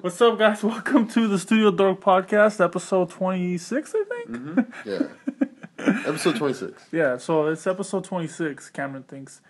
What's up, guys? Welcome to the StudioDork Podcast, episode 26, I think? Mm-hmm. Yeah. Episode 26. Yeah, so it's episode 26, Cameron thinks.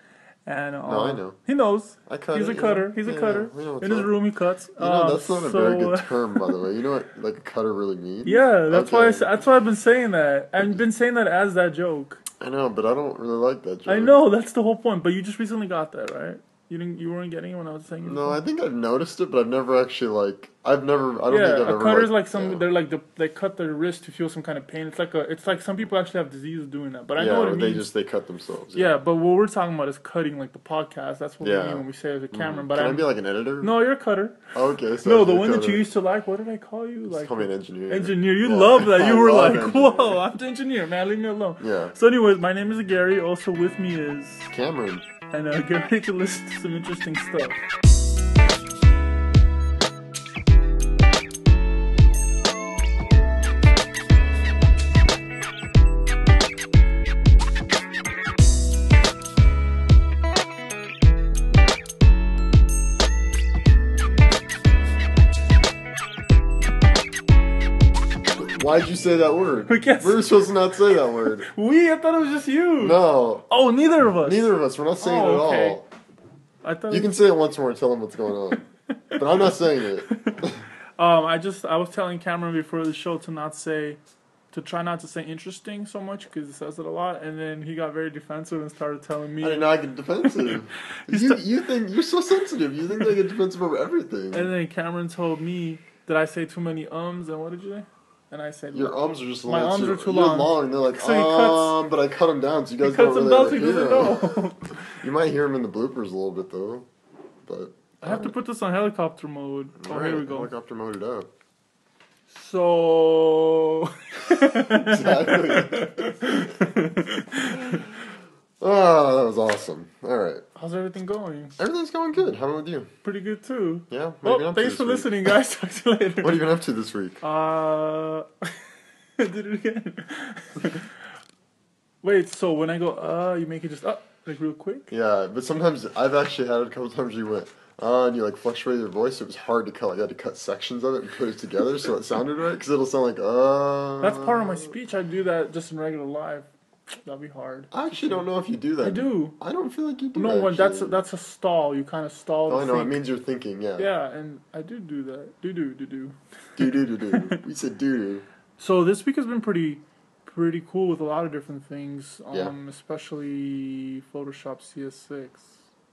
And no, I know. He knows. I cut He's it, a cutter. know? He's a Yeah, cutter. we know what's In his up. room, he cuts. You know, that's not a very good term, by the way. You know what, like, a cutter really means? Yeah, that's why I've been saying that. I've been saying that as that joke. I know, but I don't really like that joke. I know, that's the whole point. But you just recently got that, right? You weren't getting it when I was saying it? No, I think I've noticed it, but I've never actually, like, I don't think I've ever, a cutter's like some, they're like, they cut their wrist to feel some kind of pain. It's like some people actually have diseases doing that, but I know what it means. they cut themselves. Yeah, but what we're talking about is cutting, like the podcast. That's what we mean when we say it as a camera. But Can I be like an editor? No, you're a cutter. Oh, okay. So no, the one that you used to like, what did I call you? Just call me an engineer. Engineer. You love that. You were like, whoa, I'm the engineer, man. Leave me alone. Yeah. So anyways, my name is Gary. Also with me is... Cameron. And get ready to listen to some interesting stuff. Why'd you say that word? We're supposed to not say that word. I thought it was just you. No. Oh, neither of us. Neither of us. We're not saying it at all. I thought you can say it once more and tell them what's going on. But I'm not saying it. I was telling Cameron before the show to try not to say interesting so much because he says it a lot, and then he got very defensive and started telling me. I did not get defensive. You think you're so sensitive. You think I get defensive over everything. And then Cameron told me that I say too many and what did you say? And I said, your ums are just my long. Are too long. They're like, so but I cut them down so you guys don't really hear them. Know. You might hear them in the bloopers a little bit though, but I have to put this on helicopter mode. Right, here we go. Helicopter mode it up. So exactly. Oh, that was awesome. All right. How's everything going? Everything's going good. How about with you? Pretty good too. Yeah. Well, thanks for listening, guys. Talk to you later. What have you been up to this week? Did it again. Wait, so when I go, you make it just like real quick? Yeah, but sometimes I've actually had it a couple times you went, and you like fluctuate your voice. So it was hard to cut. Like, you had to cut sections of it and put it together so it sounded right. Because it'll sound like, That's part of my speech. I do that just in regular life. That'd be hard. I actually don't know if you do that. I do. I don't feel like you do. No, that's a stall. You kind of stall. Oh, I know. It means you're thinking. Yeah. Yeah, and I do that. Do. Do. We said do. So this week has been pretty cool with a lot of different things. Yeah. Especially Photoshop CS6.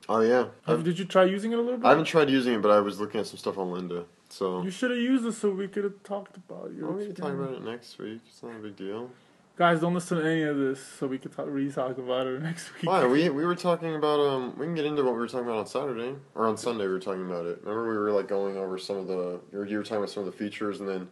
Oh yeah. Did you try using it a little bit? I haven't tried using it, but I was looking at some stuff on Linda. So you should have used it so we could have talked about it. We can talk about it next week. It's not a big deal. Guys, don't listen to any of this, so we could talk about it next week. Why? We were talking about we can get into what we were talking about on Saturday or on Sunday. We were talking about it. Remember, we were like going over some of the. You were talking about some of the features, and then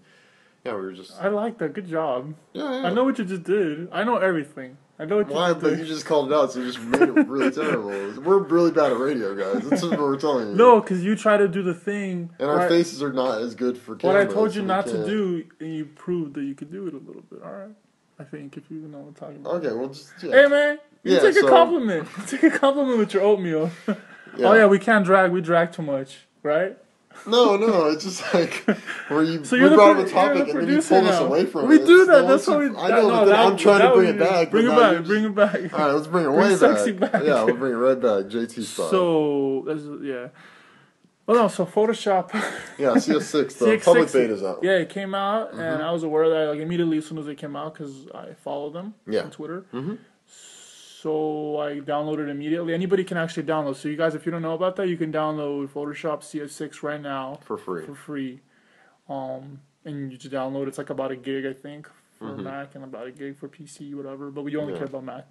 we were just. I like that. Good job. Yeah. I know what you just did. I know everything. I know what you Why? did. But you just called it out, so you just made it really terrible. We're really bad at radio, guys. That's just what we're telling you. No, because you try to do the thing, and our faces are not as good for camera. What I told you not to do, and you proved that you could do it a little bit. All right. I think if you know what I'm talking about. Okay, well just Hey man, take a compliment. Take a compliment with your oatmeal. Yeah. Oh yeah, we can't drag. We drag too much, right? No, it's just like where you so we brought up a topic and then you pulled us away from it. We do that. That's how we. I know, but then I'm trying to bring it back. Bring it back. All right, let's bring it way back. Yeah, we'll bring it right back. JT style. So yeah. Oh no, so Photoshop. Yeah, CS6, the public beta's out. Yeah, it came out, and I was aware of that immediately as soon as it came out because I follow them on Twitter. Mm-hmm. So I downloaded it immediately. Anybody can actually download. So you guys, if you don't know about that, you can download Photoshop CS6 right now for free. And you just download. It's like about 1 gig, I think, for Mac, and about 1 gig for PC, whatever. But we only care about Mac.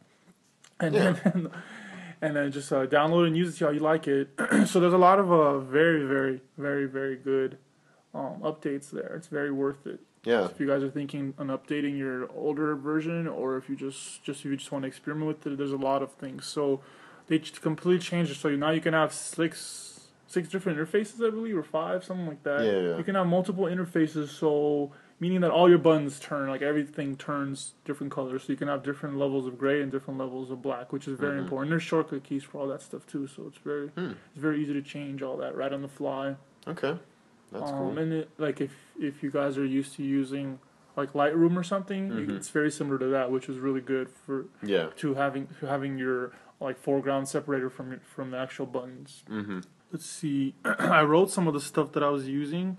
And then just download and use it, see how you like it. So there's a lot of very, very, very, very good updates there. It's very worth it. Yeah. So if you guys are thinking on updating your older version, or if you just want to experiment with it, there's a lot of things. So they completely changed it. So now you can have six different interfaces, I believe, or 5, something like that. Yeah. You can have multiple interfaces. So meaning that all your buttons turn, like everything turns different colors. So you can have different levels of gray and different levels of black, which is very important. There's shortcut keys for all that stuff too, so it's very easy to change all that right on the fly. Okay. That's cool. And if you guys are used to using like Lightroom or something, it's very similar to that, which is really good for to having your like foreground separated from the actual buttons. Let's see. I wrote some of the stuff that I was using.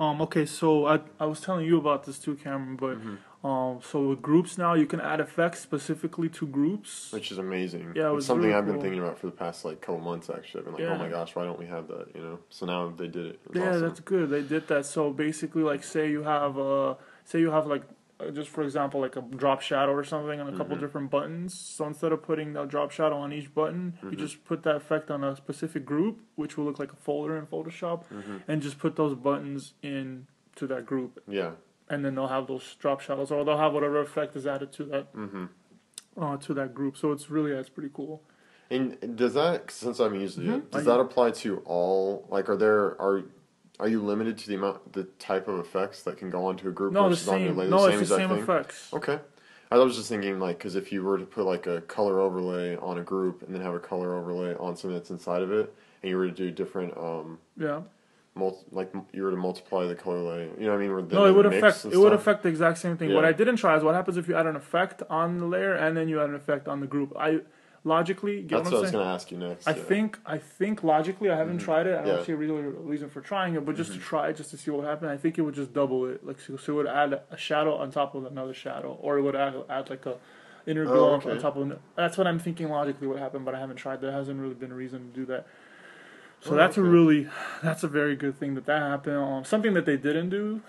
Okay, so I was telling you about this too, Cameron, but so with groups now, you can add effects specifically to groups. Which is amazing. Yeah, it's something really I've been cool. thinking about for the past like couple months actually. I've been like, oh my gosh, why don't we have that, you know? So now they did it. It's awesome. That's good. They did that. So basically, like say you have like just for example, like a drop shadow or something on a couple different buttons. So instead of putting the drop shadow on each button, you just put that effect on a specific group, which will look like a folder in Photoshop, and just put those buttons in to that group. Yeah. And then they'll have those drop shadows, or they'll have whatever effect is added to that group. So it's pretty cool. And does that, since I haven't used it yet, does that apply to all? Like, are you limited to the type of effects that can go onto a group? No, the same. No, it's the same effects. Okay. I was just thinking, like, because if you were to put, like, a color overlay on a group and then have a color overlay on something that's inside of it, and you were to do different, you were to multiply the color layer, you know what I mean? No, it would affect the exact same thing. Yeah. What I didn't try is what happens if you add an effect on the layer and then you add an effect on the group. Logically, that's what I was going to ask you next. I think logically, I haven't tried it. I don't see a real reason for trying it, but just to try it, just to see what would happen. I think it would just double it. Like so it would add a shadow on top of another shadow, or it would add like a inner glow on top of. That's what I'm thinking logically would happen, but I haven't tried. There hasn't really been a reason to do that. So that's a very good thing that happened. Something that they didn't do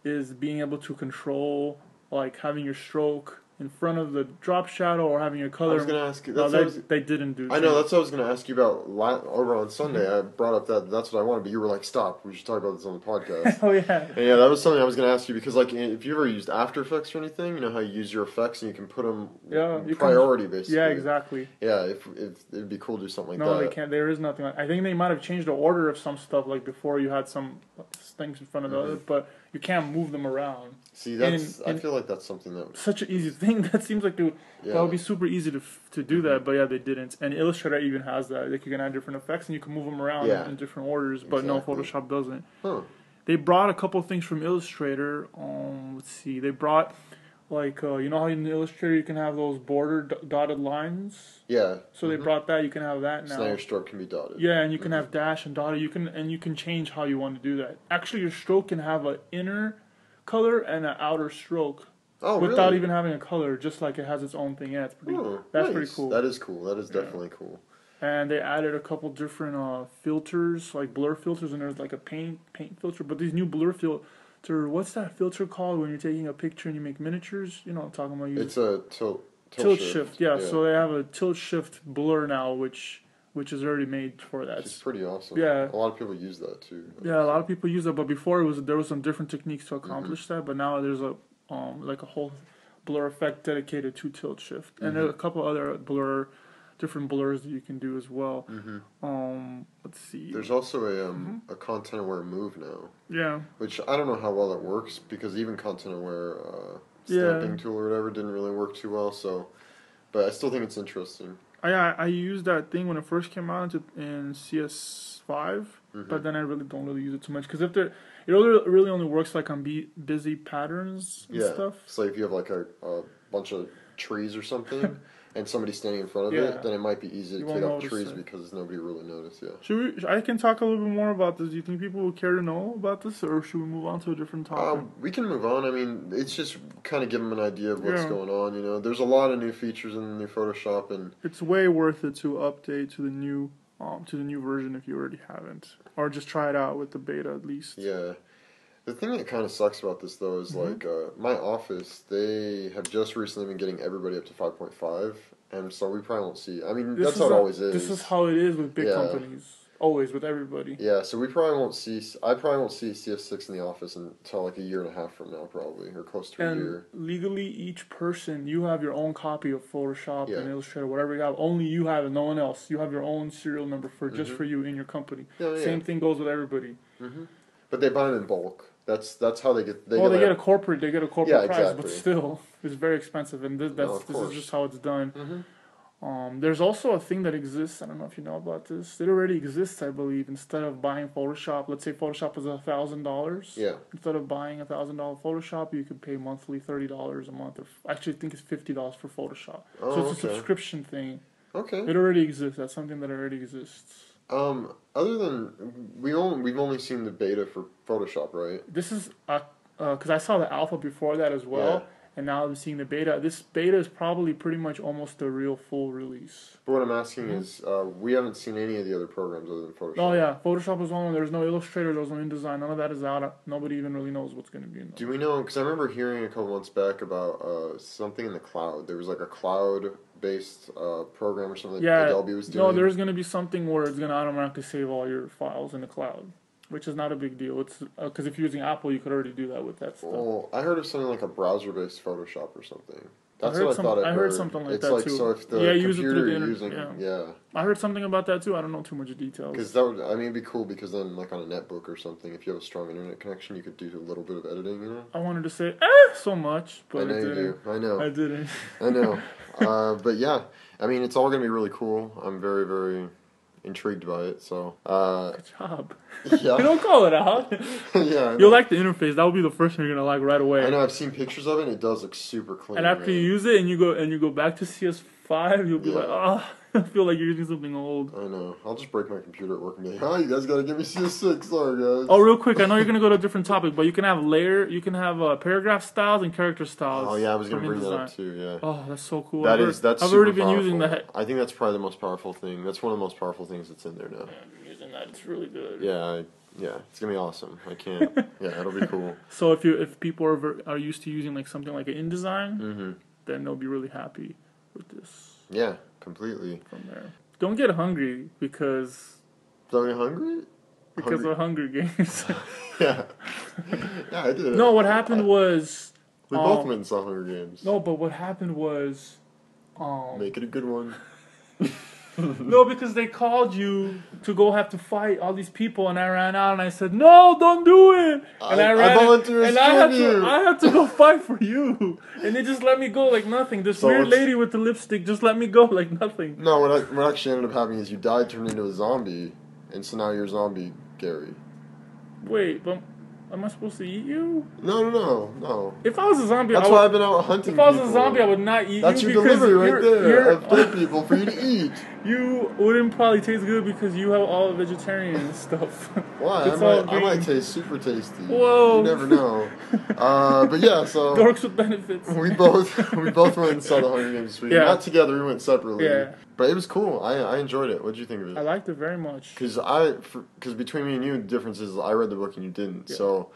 is being able to control like having your stroke in front of the drop shadow or having a color. I was going to ask you. They didn't do. I know, that's what I was going to ask you about over on Sunday. I brought up that's what I wanted, but you were like, stop, we should talk about this on the podcast. Oh, yeah. And yeah, that was something I was going to ask you, because like if you ever used After Effects or anything, you know how you use your effects and you can put them priority, basically. Yeah, exactly. Yeah, if it'd be cool to do something like that. No, they can't. There is nothing. I think they might have changed the order of some stuff, like before you had some things in front of the other, but you can't move them around. See, I feel like that's something that... Such an easy thing. That seems like that would be super easy to do that, but yeah, they didn't. And Illustrator even has that. Like you can add different effects and you can move them around in different orders, but no, Photoshop doesn't. Huh. They brought a couple things from Illustrator. Let's see. They brought... Like, you know how in Illustrator you can have those border dotted lines? Yeah. So they brought that, you can have that now. So now your stroke can be dotted. Yeah, and you can have dash and dotted. You can change how you want to do that. Actually, your stroke can have an inner color and an outer stroke. Oh, without even having a color, just like it has its own thing. Yeah, it's pretty cool. That is cool. That is definitely cool. And they added a couple different filters, like blur filters, and there's like a paint filter. But these new blur filters, what's that filter called when you're taking a picture and you make miniatures? You know what I'm talking about. It's a tilt shift. Yeah, so they have a tilt shift blur now, which is already made for that. It's pretty awesome. Yeah, a lot of people use that too. Yeah, a lot of people use that, but before there was some different techniques to accomplish that. But now there's a like a whole blur effect dedicated to tilt shift, and there's a couple other different blurs that you can do as well. Let's see. There's also a content aware move now. Yeah. Which I don't know how well that works, because even content aware stamping tool or whatever didn't really work too well. So, but I still think it's interesting. I used that thing when it first came out in CS5, but then I don't really use it too much, because it really only works like on busy patterns and stuff. So if you have like a bunch of trees or something. And somebody standing in front of it, then it might be easy to take out trees because nobody really noticed. Yeah. I can talk a little bit more about this. Do you think people would care to know about this, or should we move on to a different topic? We can move on. I mean, it's just kind of give them an idea of what's going on. You know, there's a lot of new features in the new Photoshop, and it's way worth it to update to the new version if you already haven't, or just try it out with the beta at least. Yeah. The thing that kind of sucks about this, though, is like my office, they have just recently been getting everybody up to 5.5, and so we probably won't see. I mean, that's how it always is. This is how it is with big companies, always with everybody. Yeah, so I probably won't see CS6 in the office until like a year and a half from now, probably, or close to a year. Legally, each person, you have your own copy of Photoshop and Illustrator, whatever you have. Only you have it, no one else. You have your own serial number just for you in your company. Same thing goes with everybody. But they buy them in bulk. That's how they get. They get a corporate price, but still, it's very expensive, and this is just how it's done. There's also a thing that exists. I don't know if you know about this. It already exists, I believe. Instead of buying Photoshop, let's say Photoshop is $1,000. Yeah. Instead of buying $1,000 Photoshop, you could pay monthly $30 a month. Or actually, I think it's $50 for Photoshop. Oh, so it's a subscription thing. Okay. It already exists. That's something that already exists. Other than we've only seen the beta for Photoshop, right? This is because I saw the alpha before that as well. Yeah. And now I'm seeing the beta. This beta is probably pretty much almost a real full release. But what I'm asking is, we haven't seen any of the other programs other than Photoshop. Oh yeah, Photoshop was one. There's no Illustrator. There's no InDesign. None of that is out. Nobody even really knows what's going to be in those. Do we know? Because I remember hearing a couple months back about something in the cloud. There was like a cloud-based program or something that Adobe was doing. No, there's going to be something where it's going to automatically save all your files in the cloud. Which is not a big deal. It's because if you're using Apple, you could already do that with that stuff. Well, I heard of something like a browser-based Photoshop or something. That's what I thought I heard. I heard something like that too. So if the computer you're using, I heard something about that too. I don't know too much details. Because that would, it'd be cool because then, like on a netbook or something, if you have a strong internet connection, you could do a little bit of editing. You know. I wanted to say so much, but I know you do. I know. I didn't. I know. But yeah, I mean, it's all gonna be really cool. I'm very, very intrigued by it, so good job. Yeah. You don't call it out. Yeah, you'll like the interface. That will be the first thing you're gonna like right away. I know. I've seen pictures of it, and it does look super clean. And after you use it, and you go back to CS5, you'll be like, I feel like you're using something old. I know. I'll just break my computer at work and be like, you guys gotta give me CS6. Sorry, guys. Oh, real quick, I know you're gonna go to a different topic, but you can have paragraph styles and character styles. Oh yeah, I was gonna bring that up too. Yeah. Oh, that's so cool. That's I've already been using that. I think that's probably the most powerful thing. That's one of the most powerful things that's in there now. Yeah, I've been using that. It's really good. Yeah. Yeah, it's gonna be awesome. I can't. Yeah, it'll be cool. So if people are used to using like something like an InDesign, then they'll be really happy with this. Yeah, completely. From there, don't get hungry because. Don't get hungry? Because of Hunger Games. Yeah. Yeah, I did. No, what happened was. We both went and saw Hunger Games. No, but what happened was. Make it a good one. No, because they called you to go have to fight all these people, and I ran out and I said, "No, don't do it." And I volunteered I had to go fight for you, and they just let me go like nothing. This weird lady with the lipstick just let me go like nothing. No, what actually ended up happening is you died, turned into a zombie, and so now you're zombie Gary. Wait, but am I supposed to eat you? No. If I was a zombie, that's why I've been out hunting. If I was a zombie, I would not eat you. That's your delivery right there of dead people for you to eat. You wouldn't probably taste good because you have all vegetarian stuff. Why? I might taste super tasty. Whoa! You never know. But yeah, so dorks with benefits. We both went and saw the Hunger Games this week. Yeah. Not together. We went separately. Yeah. But it was cool. I enjoyed it. What did you think of it? I liked it very much. Because between me and you, the difference is I read the book and you didn't. Yeah. So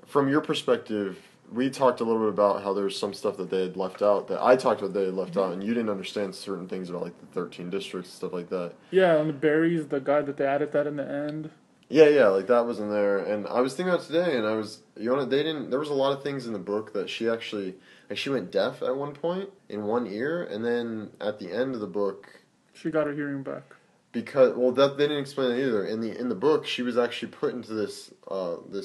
from your perspective, we talked a little bit about how there's some stuff that they had left out that I talked about they had left out, and you didn't understand certain things about like the 13 districts and stuff like that. Yeah, and the berries, the guy that they added that in the end. Yeah, like that was in there, and I was thinking about it today, and I was, there was a lot of things in the book that she actually, like she went deaf at one point in one ear, and then at the end of the book, she got her hearing back. Because they didn't explain it either. In the book, she was actually put into this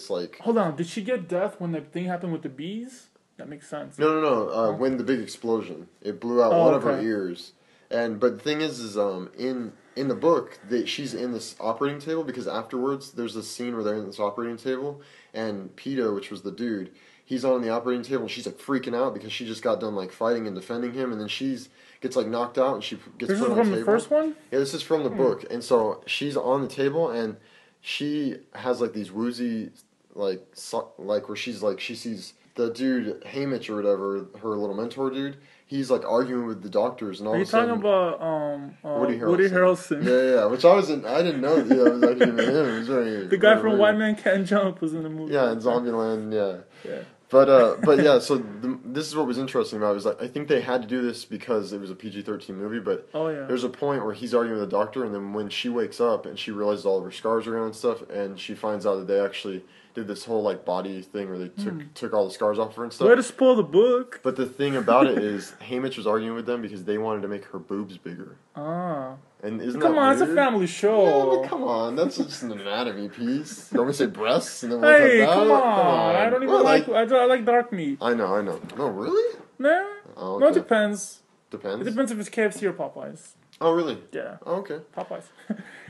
like. Hold on, did she get deaf when the thing happened with the bees? That makes sense. No. When the big explosion, it blew out one of her ears, but the thing is in the book she's in this operating table because afterwards there's this scene where they're in this operating table and Peter, which was the dude, he's on the operating table and she's like freaking out because she just got done like fighting and defending him, and then gets like knocked out and she gets put on the table. This is from the first one? Yeah, this is from the book. And so she's on the table and she has like these woozy like where she's like, she sees the dude Haymitch or whatever, her little mentor dude, he's like arguing with the doctors and all. Are you talking about Woody Harrelson? Yeah, which I didn't know that was actually him. It was very, the guy from White Man Can't Jump was in the movie. Yeah, in Zombieland, yeah. But yeah, so this is what was interesting about it. Was like, I think they had to do this because it was a PG-13 movie, but there's a point where he's arguing with the doctor, and then when she wakes up and she realizes all of her scars are gone and stuff, and she finds out that they actually did this whole like body thing where they took all the scars off her and stuff. Way to spoil the book. But the thing about it is, Haymitch was arguing with them because they wanted to make her boobs bigger. Ah. And isn't come that on, weird? it's a family show. Yeah, but come on, that's just an anatomy piece. You want me to say breasts and then hey, come on. I don't even I like dark meat. I know. No, really? Nah. Oh, okay. No, it depends. Depends. It depends if it's KFC or Popeyes. Oh, really? Yeah. Oh, okay. Popeyes.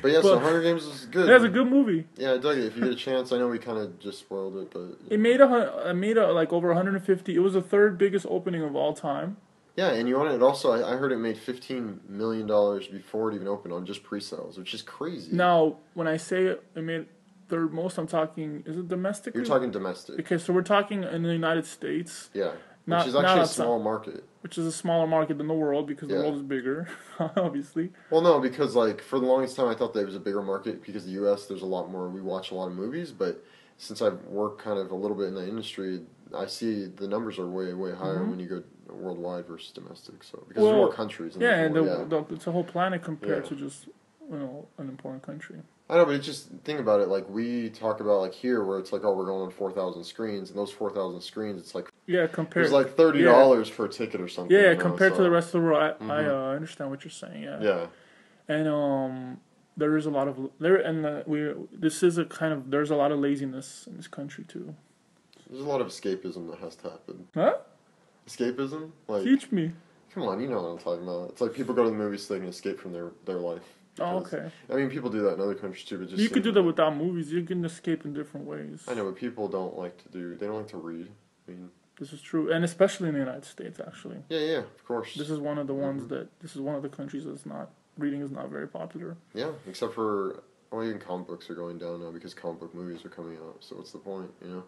But yeah, so Hunger Games is good. That's a good movie. Yeah, I dug it. If you get a chance, I know we kind of just spoiled it, but... It made like over 150. It was the third biggest opening of all time. Yeah, and you want it also, I heard it made $15 million before it even opened on just pre-sales, which is crazy. Now, when I say it made third most, I'm talking, is it domestic? You're talking domestic. Okay, so we're talking in the United States. Yeah, which is actually a small market. Which is a smaller market than the world because the world is bigger, obviously. Well, no, because like for the longest time I thought that it was a bigger market because the U.S. there's a lot more, we watch a lot of movies, but since I've worked kind of a little bit in the industry, I see the numbers are way, way higher when you go worldwide versus domestic. So because there's more countries. In it's a whole planet compared to just an important country. I know, but it's just think about it. Like we talk about like here, where it's like, oh, we're going on 4,000 screens, and those 4,000 screens, it's like compared. It's like $30 for a ticket or something. Yeah, compared to the rest of the world, I understand what you're saying. Yeah. Yeah. And there is a lot of there's a lot of laziness in this country too. There's a lot of escapism that has to happen. Huh? Escapism? Like, teach me. Come on, you know what I'm talking about. It's like people go to the movies so they can escape from their life. Oh, okay. I mean, people do that in other countries too, but just... You could do that without movies. You can escape in different ways. I know, but people don't like to read. I mean... This is true, and especially in the United States, actually. Yeah, of course. This is one of the ones this is one of the countries that's reading is not very popular. Yeah, except for, even comic books are going down now because comic book movies are coming out, so what's the point, you know?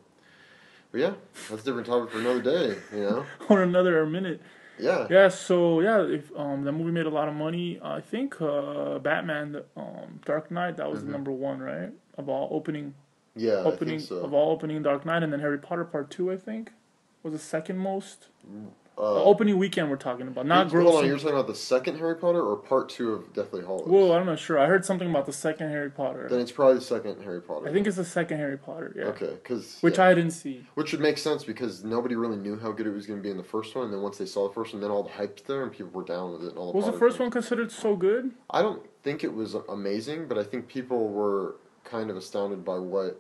But yeah, that's a different topic for another day, you know? Or another minute. Yeah. Yeah, so, if that movie made a lot of money, I think Batman, Dark Knight, that was the number one, right? Of all opening... Yeah, I think so. Of all opening Dark Knight, and then Harry Potter Part 2, I think, was the second most... the opening weekend we're talking about, not grossing. Hold on, you're talking about the second Harry Potter or Part 2 of Deathly Hallows? Whoa, I'm not sure. I heard something about the second Harry Potter. Then it's probably the second Harry Potter. I think it's the second Harry Potter, yeah. Okay, which I didn't see. Which would make sense because nobody really knew how good it was going to be in the first one, and then once they saw the first one, then all the hype's there, and people were down with it. And all the was the first one considered so good? I don't think it was amazing, but I think people were kind of astounded by what...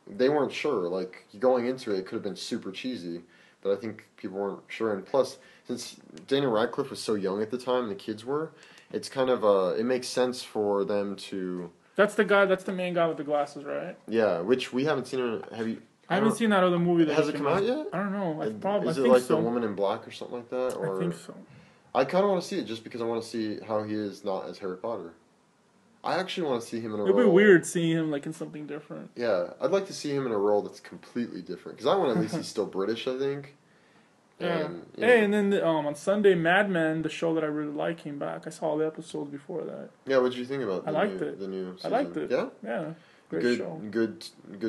They weren't sure. Like, going into it could have been super cheesy, but I think people weren't sure. And plus, since Daniel Radcliffe was so young at the time, and the kids were, it's kind of it makes sense for them to... That's the main guy with the glasses, right? Yeah, which we haven't seen. I haven't seen that other movie. Has it come out yet? I don't know. Is it like The Woman in Black or something like that? Or, I think so. I kind of want to see it just because I want to see how he is not as Harry Potter. I actually want to see him in a role... It'd be weird seeing him like in something different. Yeah, I'd like to see him in a role that's completely different. Because I want at least he's still British, I think. And, and then on Sunday, Mad Men, the show that I really like, came back. I saw all the episodes before that. Yeah, what did you think about the new season? I liked it. Yeah? Yeah. Great show. Good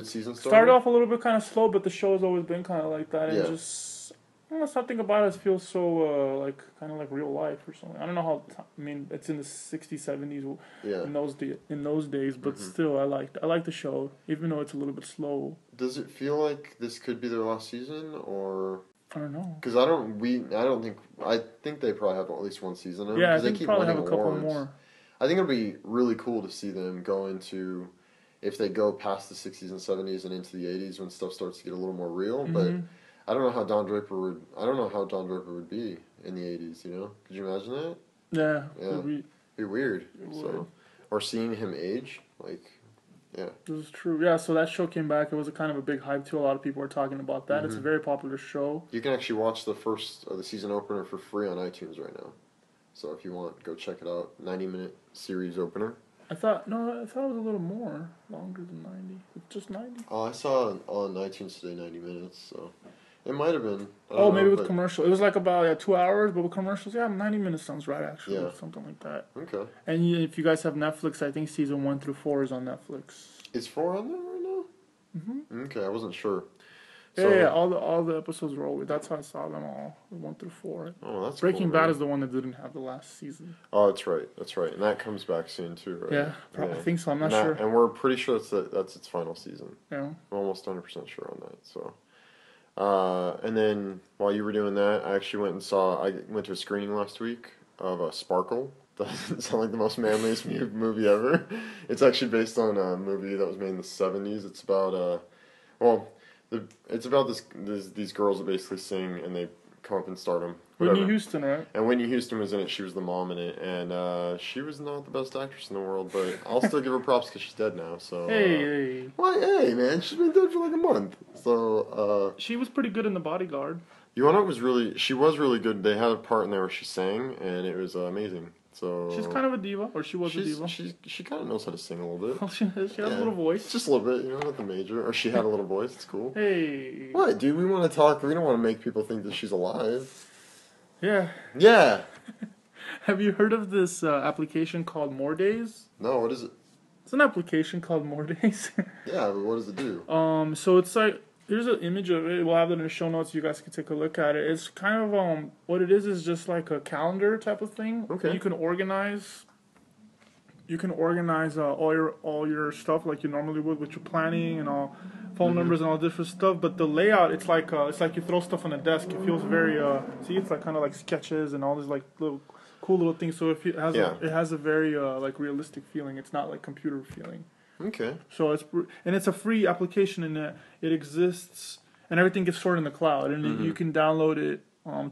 season start? Started off a little bit kind of slow, but the show has always been kind of like that. And just... something about it feels so kind of like real life or something. I don't know how. I mean, it's in the 60s, 70s. Yeah. In those days, but still, I like the show, even though it's a little bit slow. Does it feel like this could be their last season, or? I don't know. Because I think they probably have at least one season in them. Yeah, I think they keep probably have a couple awards. more. I think it'll be really cool to see them go into, if they go past the 60s and 70s and into the 80s when stuff starts to get a little more real, but. I don't know how Don Draper would be in the 80s, you know? Could you imagine that? Yeah. It'd be weird. Or seeing him age, yeah. This is true. Yeah, so that show came back. It was a kind of a big hype too. A lot of people were talking about that. It's a very popular show. You can actually watch the first of the season opener for free on iTunes right now. So if you want, go check it out. 90-minute series opener. I thought it was a little longer than 90. It's just 90. Oh, I saw on iTunes today 90 minutes, so... It might have been. Maybe with commercial. It was like about 2 hours, but with commercials, 90 minutes sounds right, actually. Yeah. Something like that. Okay. And if you guys have Netflix, I think season 1 through 4 is on Netflix. Is 4 on there right now? Mm-hmm. Okay, I wasn't sure. So, all the episodes were over. That's how I saw them all, 1 through 4. Oh, that's Breaking cool, Bad is the one that didn't have the last season. Oh, that's right. And that comes back soon, too, right? Yeah, I think so. I'm not sure. And we're pretty sure that's its final season. Yeah. I'm almost 100% sure on that, so... and then while you were doing that, I actually I went to a screening last week of Sparkle. Doesn't sound like the most manliest movie ever. It's actually based on a movie that was made in the 70s. It's about it's about these girls that basically sing, and they come up in stardom. Whitney Houston, right? And Whitney Houston was in it. She was the mom in it, and she was not the best actress in the world, but I'll still give her props because she's dead now. So hey. Why, hey, man, she's been dead for like a month. So she was pretty good in The Bodyguard. You know, she was really good. They had a part in there where she sang, and it was amazing. So she's kind of a diva, or she was a diva. She kind of knows how to sing a little bit. Well, she has a little voice. Just a little bit, nothing major. Or she had a little voice. It's cool. Hey. What, dude? We want to talk. We don't want to make people think that she's alive. Yeah. Yeah. Have you heard of this application called More Days? No, what is it? It's an application called More Days. Yeah, but what does it do? So it's like, here's an image of it. We'll have it in the show notes. You guys can take a look at it. It's kind of what it is just like a calendar type of thing. Okay. You can organize all your stuff like you normally would with your planning and all phone numbers and all different stuff. But the layout, it's like you throw stuff on a desk. It feels very it's like kind of like sketches and all these like little cool little things. So it has a very like realistic feeling. It's not like computer feeling. Okay. So it's a free application and it exists and everything gets stored in the cloud and you can download it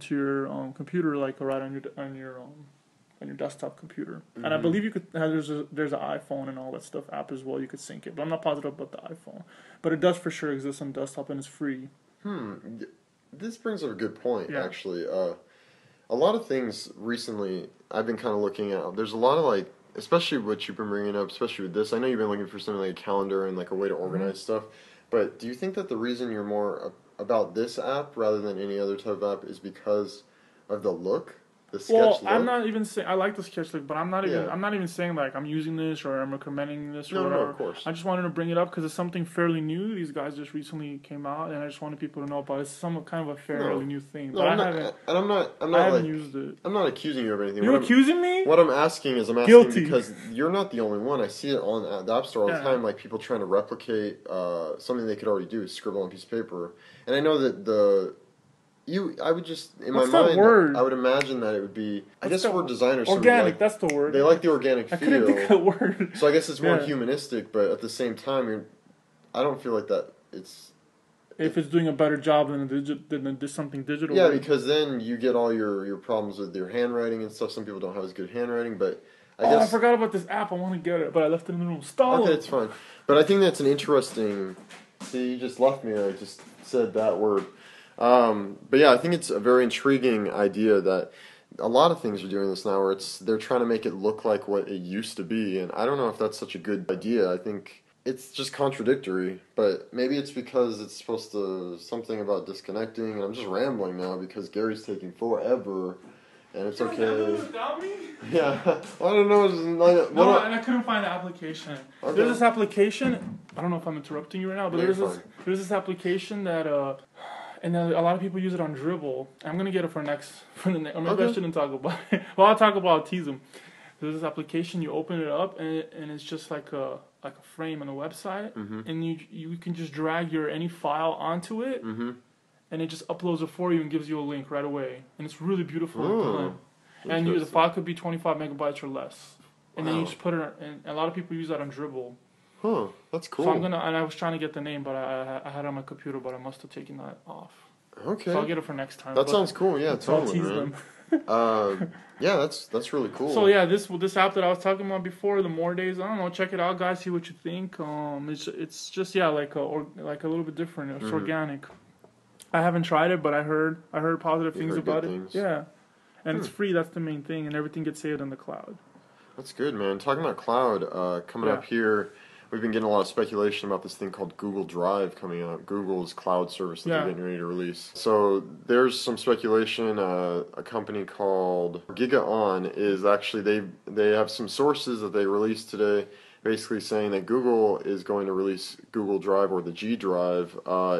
to your computer like right on your desktop computer. And I believe you could there's an iPhone and all that stuff app as well. You could sync it, but I'm not positive about the iPhone. But it does for sure exist on desktop and it's free. This brings up a good point actually. A lot of things recently I've been kind of looking at. There's a lot of like, especially what you've been bringing up, especially with this. I know you've been looking for something like a calendar and like a way to organize stuff. But do you think that the reason you're more about this app rather than any other type of app is because of the look? The sketch look? I'm not even saying I like the sketch look, but I'm not even saying like I'm using this or I'm recommending this or whatever. No, of course. I just wanted to bring it up because it's something fairly new. These guys just recently came out, and I just wanted people to know about it. It's some kind of a fairly new thing. But I haven't used it. I'm not accusing you of anything. You're accusing me? What I'm asking is Guilty. Because you're not the only one. I see it on the App Store all the time, like people trying to replicate something they could already do, scribble on a piece of paper. And I know that I would just, in What's my mind, word? I would imagine that it would be, I guess we're designers. Organic, so that's the word. They like the organic feel. I couldn't think of the word. So I guess it's more humanistic, but at the same time, I don't feel like that it's... If it's doing a better job than something digital. Yeah, because then you get all your problems with your handwriting and stuff. Some people don't have as good handwriting, but I guess... I forgot about this app. I want to get it, but I left it in the room. Stall. Okay, it's fine. But I think that's an interesting... See, you just left me, I just said that word. But yeah, I think it's a very intriguing idea that a lot of things are doing this now where they're trying to make it look like what it used to be, and I don't know if that's such a good idea. I think it's just contradictory, but maybe it's because it's supposed to something about disconnecting, and I'm just rambling now because Gary's taking forever, and it's okay. Yeah, I don't know. And I couldn't find the application. Okay. There's this application. I don't know if I'm interrupting you right now, but there's this application that and then a lot of people use it on Dribbble. I'm gonna get it or maybe I shouldn't talk about it. Well, I'll talk about it, I'll tease them. There's this application, you open it up, and it's just like a frame on a website, and you can just drag any file onto it, and it just uploads it for you and gives you a link right away, and it's really beautiful. And the file could be 25 megabytes or less, and then you just put it. And a lot of people use that on Dribbble. Huh, that's cool. So and I was trying to get the name, but I had it on my computer, but I must have taken that off. Okay. So I'll get it for next time. That sounds cool, yeah, totally, man. Yeah, that's really cool. So yeah, this app that I was talking about before, the More Days, I don't know, check it out, guys, see what you think. It's just like a little bit different. It's organic. I haven't tried it, but I heard positive things about it. Yeah. And it's free, that's the main thing, and everything gets saved in the cloud. That's good, man. Talking about cloud, coming up here, we've been getting a lot of speculation about this thing called Google Drive coming out. Google's cloud service that they're getting ready to release. So there's some speculation. A company called GigaOn is actually, they have some sources that they released today basically saying that Google is going to release Google Drive or the G Drive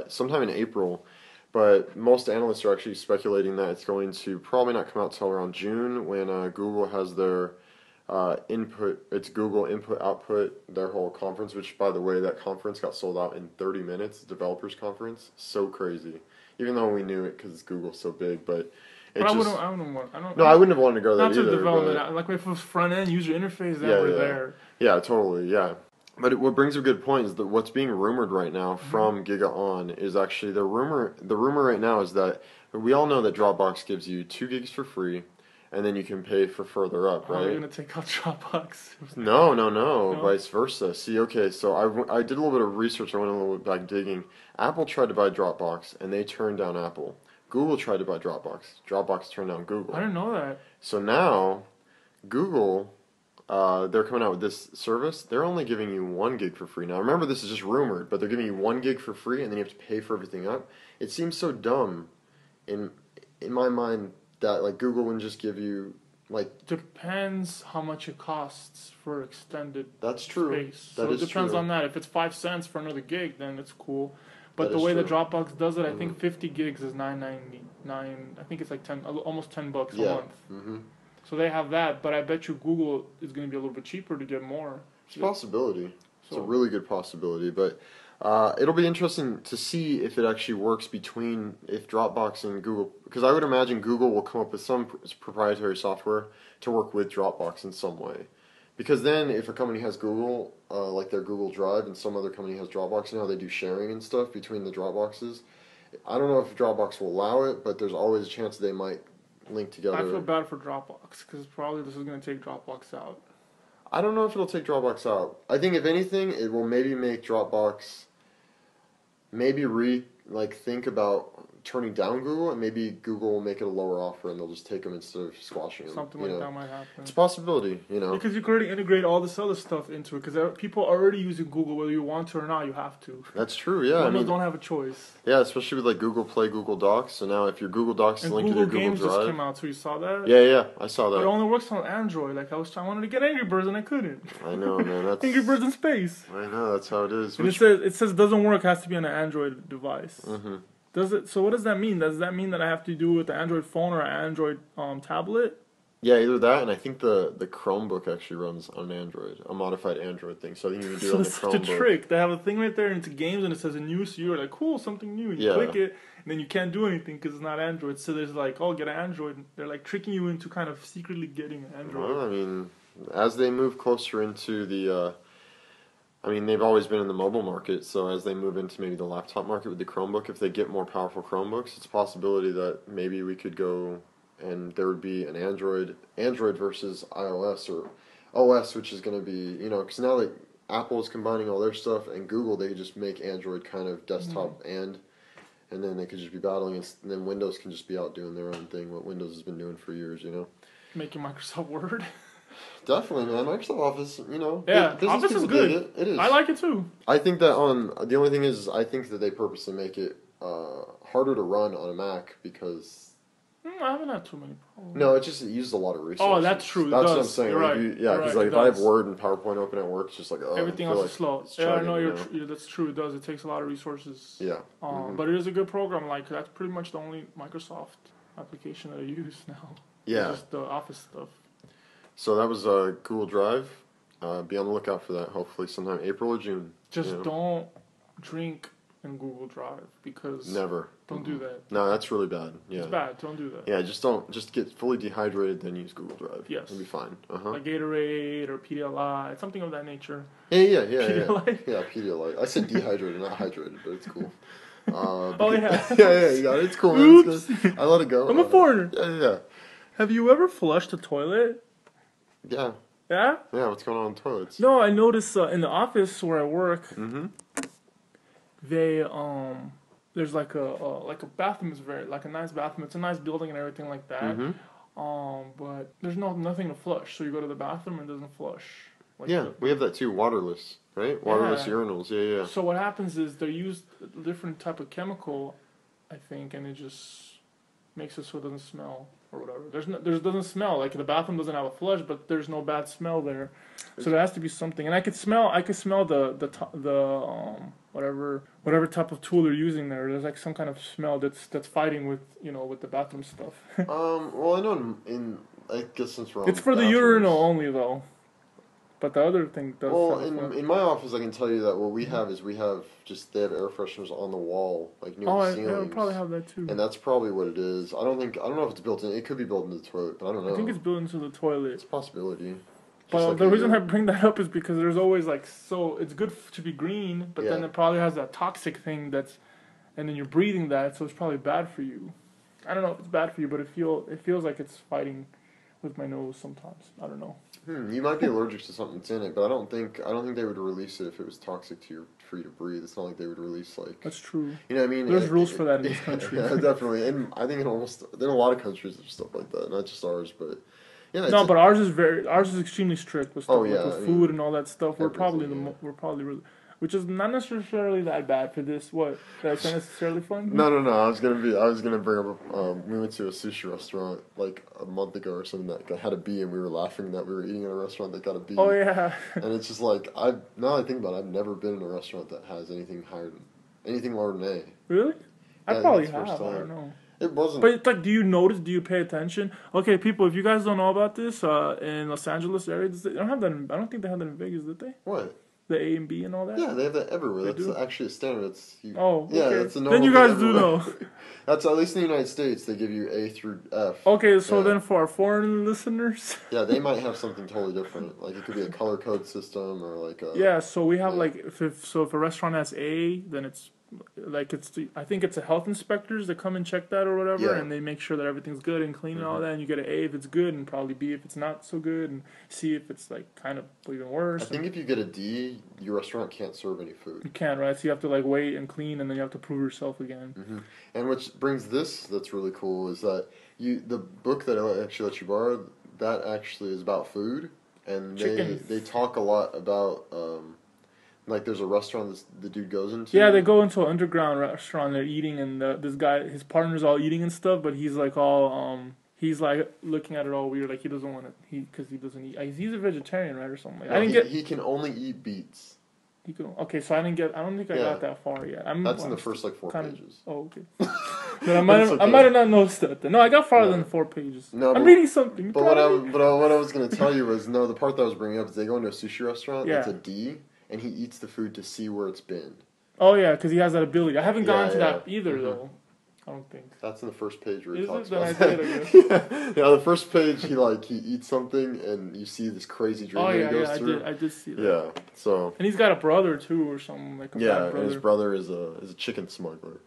sometime in April. But most analysts are actually speculating that it's going to probably not come out till around June when Google has their it's Google Input Output, their whole conference, which, by the way, that conference got sold out in 30 minutes, developers conference. So crazy. Even though we knew it because it's Google so big, but I wouldn't have wanted to go there either. Not to development, like if it was front end, user interface, we're there. Yeah, totally, yeah. But what brings a good point is that what's being rumored right now from Giga On is actually the rumor right now is that we all know that Dropbox gives you 2 gigs for free, and then you can pay for further up, right? Are you gonna take out Dropbox? No, vice versa. See, okay, so I did a little bit of research. I went a little bit back digging. Apple tried to buy Dropbox, and they turned down Apple. Google tried to buy Dropbox. Dropbox turned down Google. I didn't know that. So now, Google, they're coming out with this service. They're only giving you 1 gig for free. Now, remember, this is just rumored, but they're giving you 1 gig for free, and then you have to pay for everything up. It seems so dumb, in my mind, that like Google wouldn't just give you like. Depends how much it costs for extended. That's true. Space. So it depends on that. If it's 5 cents for another gig, then it's cool. But the way that Dropbox does it, I think 50 gigs is $9.99. I think it's like almost $10 a month. Mm-hmm. So they have that, but I bet you Google is going to be a little bit cheaper to get more. It's a possibility. It's a really good possibility, but it'll be interesting to see if it actually works between if Dropbox and Google, because I would imagine Google will come up with some proprietary software to work with Dropbox in some way. Because then if a company has Google, like their Google Drive, and some other company has Dropbox, they do sharing and stuff between the Dropboxes. I don't know if Dropbox will allow it, but there's always a chance they might link together. I feel bad for Dropbox, because probably this is going to take Dropbox out. I don't know if it'll take Dropbox out. I think if anything, it will maybe make Dropbox think about turning down Google, and maybe Google will make it a lower offer, and they'll just take them instead of squashing them. Something like that might happen. It's a possibility, Because you can already integrate all this other stuff into it, because people are already using Google, whether you want to or not, you have to. That's true, yeah. Windows don't have a choice. Yeah, especially with like Google Play, Google Docs. So now if your Google Docs is linked to your Google Drive. Google Games just came out, so you saw that? Yeah, I saw that. But it only works on Android. Like I wanted to get Angry Birds and I couldn't. I know, man. That's Angry Birds in space. I know, that's how it is. And it says doesn't work, has to be on an Android device. Mm-hmm. Does it? So what does that mean? Does that mean that I have to do it with the Android phone or an Android tablet? Yeah, either that, and I think the Chromebook actually runs on an Android, a modified Android thing. So I think you can do it on the Chromebook. So it's such a trick. They have a thing right there, and it's games, and it says a new, so you're like, cool, something new, and you click it, and then you can't do anything because it's not Android. So there's like, oh, get an Android. They're like tricking you into kind of secretly getting an Android. Well, I mean, as they move closer into the... they've always been in the mobile market, so as they move into maybe the laptop market with the Chromebook, if they get more powerful Chromebooks, it's a possibility that maybe we could go and there would be an Android versus iOS or OS, which is going to be, because now that Apple is combining all their stuff and Google, they just make Android kind of desktop and then they could just be battling, and then Windows can just be out doing their own thing, what Windows has been doing for years, Making Microsoft Word. Definitely, man. Microsoft Office, Yeah, Office is good. It is. I like it too. I think that the only thing is, I think that they purposely make it harder to run on a Mac because... I haven't had too many problems. No, it uses a lot of resources. Oh, that's true. That's what I'm saying. You're right. Because if I have Word and PowerPoint open at work, it's just like, everything else is slow. Yeah, I know that's true. It does. It takes a lot of resources. Yeah. But it is a good program. Like, that's pretty much the only Microsoft application that I use now. Yeah. Just the Office stuff. So that was Google Drive. Be on the lookout for that, hopefully sometime April or June. Just don't drink in Google Drive, because... Never. Don't do that. No, that's really bad. Yeah. It's bad. Don't do that. Yeah, just get fully dehydrated, then use Google Drive. Yes. It'll be fine. Like Gatorade or Pedialyte, something of that nature. Yeah. Pedialyte? Yeah, Pedialyte. I said dehydrated, not hydrated, but it's cool. Oh, yeah. Yeah, you got it. It's cool, man. It's good. I let it go. I'm a foreigner. Yeah. Have you ever flushed a toilet? Yeah. Yeah? Yeah, what's going on in toilets? No, I noticed in the office where I work, they, there's like a bathroom is like a nice bathroom. It's a nice building and everything like that. But there's nothing to flush. So you go to the bathroom and it doesn't flush. Like we have that too, waterless, right? Waterless urinals, yeah. So what happens is they use a different type of chemical, I think, and it just makes it so it doesn't smell or whatever. There doesn't smell. Like the bathroom doesn't have a flush, but there's no bad smell there. So there has to be something. And I could smell the whatever type of tool they're using there. There's like some kind of smell that's fighting with with the bathroom stuff. Well, I know I guess since we're on it's for the urinal only though. But the other thing does. Well, in my office, I can tell you that what we have is they have air fresheners on the wall, like near the ceilings. I probably have that too. And that's probably what it is. I don't know if it's built in. It could be built into the toilet, but I don't know. I think it's built into the toilet. It's a possibility. But the reason I bring that up is because there's always like, so it's good to be green, but then it probably has that toxic thing and then you're breathing that, so it's probably bad for you. I don't know if it's bad for you, but it feels like it's fighting with my nose sometimes. I don't know. You might be allergic to something that's in it, but I don't think they would release it if it was toxic for you to breathe. It's not like they would release like. That's true. You know what I mean? There's rules for that in this country. Yeah, definitely, and I think in a lot of countries there's stuff like that, not just ours, but. Yeah, no, but ours is extremely strict with stuff with food and all that stuff. We're probably which is not necessarily that bad for this. What? That's not necessarily fun? No. I was gonna bring up. We went to a sushi restaurant like a month ago or something that had a bee, and we were laughing that we were eating at a restaurant that got a bee. Oh yeah. And it's just like now I think about it, I've never been in a restaurant that has anything lower than A. Really? I probably have. I don't know. It wasn't. But it's like, do you notice? Do you pay attention? Okay, people, if you guys don't know about this, in Los Angeles area, they don't have that. I don't think they have that in Vegas, did they? What? The A and B and all that? Yeah, they have that everywhere. That's actually a standard. Okay. Yeah, that's a normal. Then you guys do know. That's at least in the United States. They give you A through F. Okay, so then for our foreign listeners. Yeah, they might have something totally different. Like it could be a color code system or like a. Yeah, so we have like if a restaurant has A, then it's. Like I think it's the health inspectors that come and check that or whatever, and they make sure that everything's good and clean and all that. And you get an A if it's good, and probably B if it's not so good, and C if it's like kind of even worse. I think if you get a D, your restaurant can't serve any food. You can't, right? So you have to like wait and clean, and then you have to prove yourself again. Mm-hmm. And which brings that's really cool is that the book that I actually let you borrow, that actually is about food, and they talk a lot about. Like there's a restaurant the dude goes into. Yeah, they go into an underground restaurant. They're eating, and this guy, his partner's all eating and stuff, but he's like all he's like looking at it all weird, like he doesn't want to because he doesn't eat. He's a vegetarian, right, or something. Like no, he can only eat beets. Okay, so I don't think I got that far yet. That's in the first like 4 pages. Oh, okay. Then I might have not noticed that. Then. No, I got farther than 4 pages. No, I'm reading something. But what I was going to tell you was the part that I was bringing up is they go into a sushi restaurant. Yeah. That's a D. And he eats the food to see where it's been. Oh, yeah, because he has that ability. I haven't gone to that either, though. I don't think. That's in the first page where he talks about that. Yeah, the first page, he eats something, and you see this crazy dream that he goes through. I did see that. Yeah, so... And he's got a brother, too, or something, like a brother. And his brother is a chicken smuggler.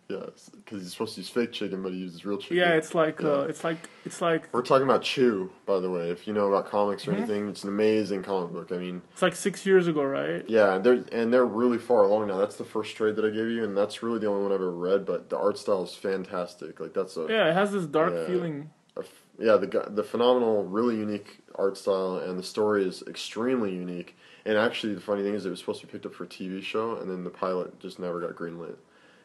Yeah, because he's supposed to use fake chicken, but he uses real chicken. Yeah, it's like. We're talking about Chew, by the way. If you know about comics or anything, it's an amazing comic book. I mean, it's like 6 years ago, right? Yeah, they're really far along now. That's the first trade that I gave you, and that's really the only one I've ever read. But the art style is fantastic. Like it has this dark feeling. The phenomenal, really unique art style, and the story is extremely unique. And actually, the funny thing is, it was supposed to be picked up for a TV show, and then the pilot just never got greenlit.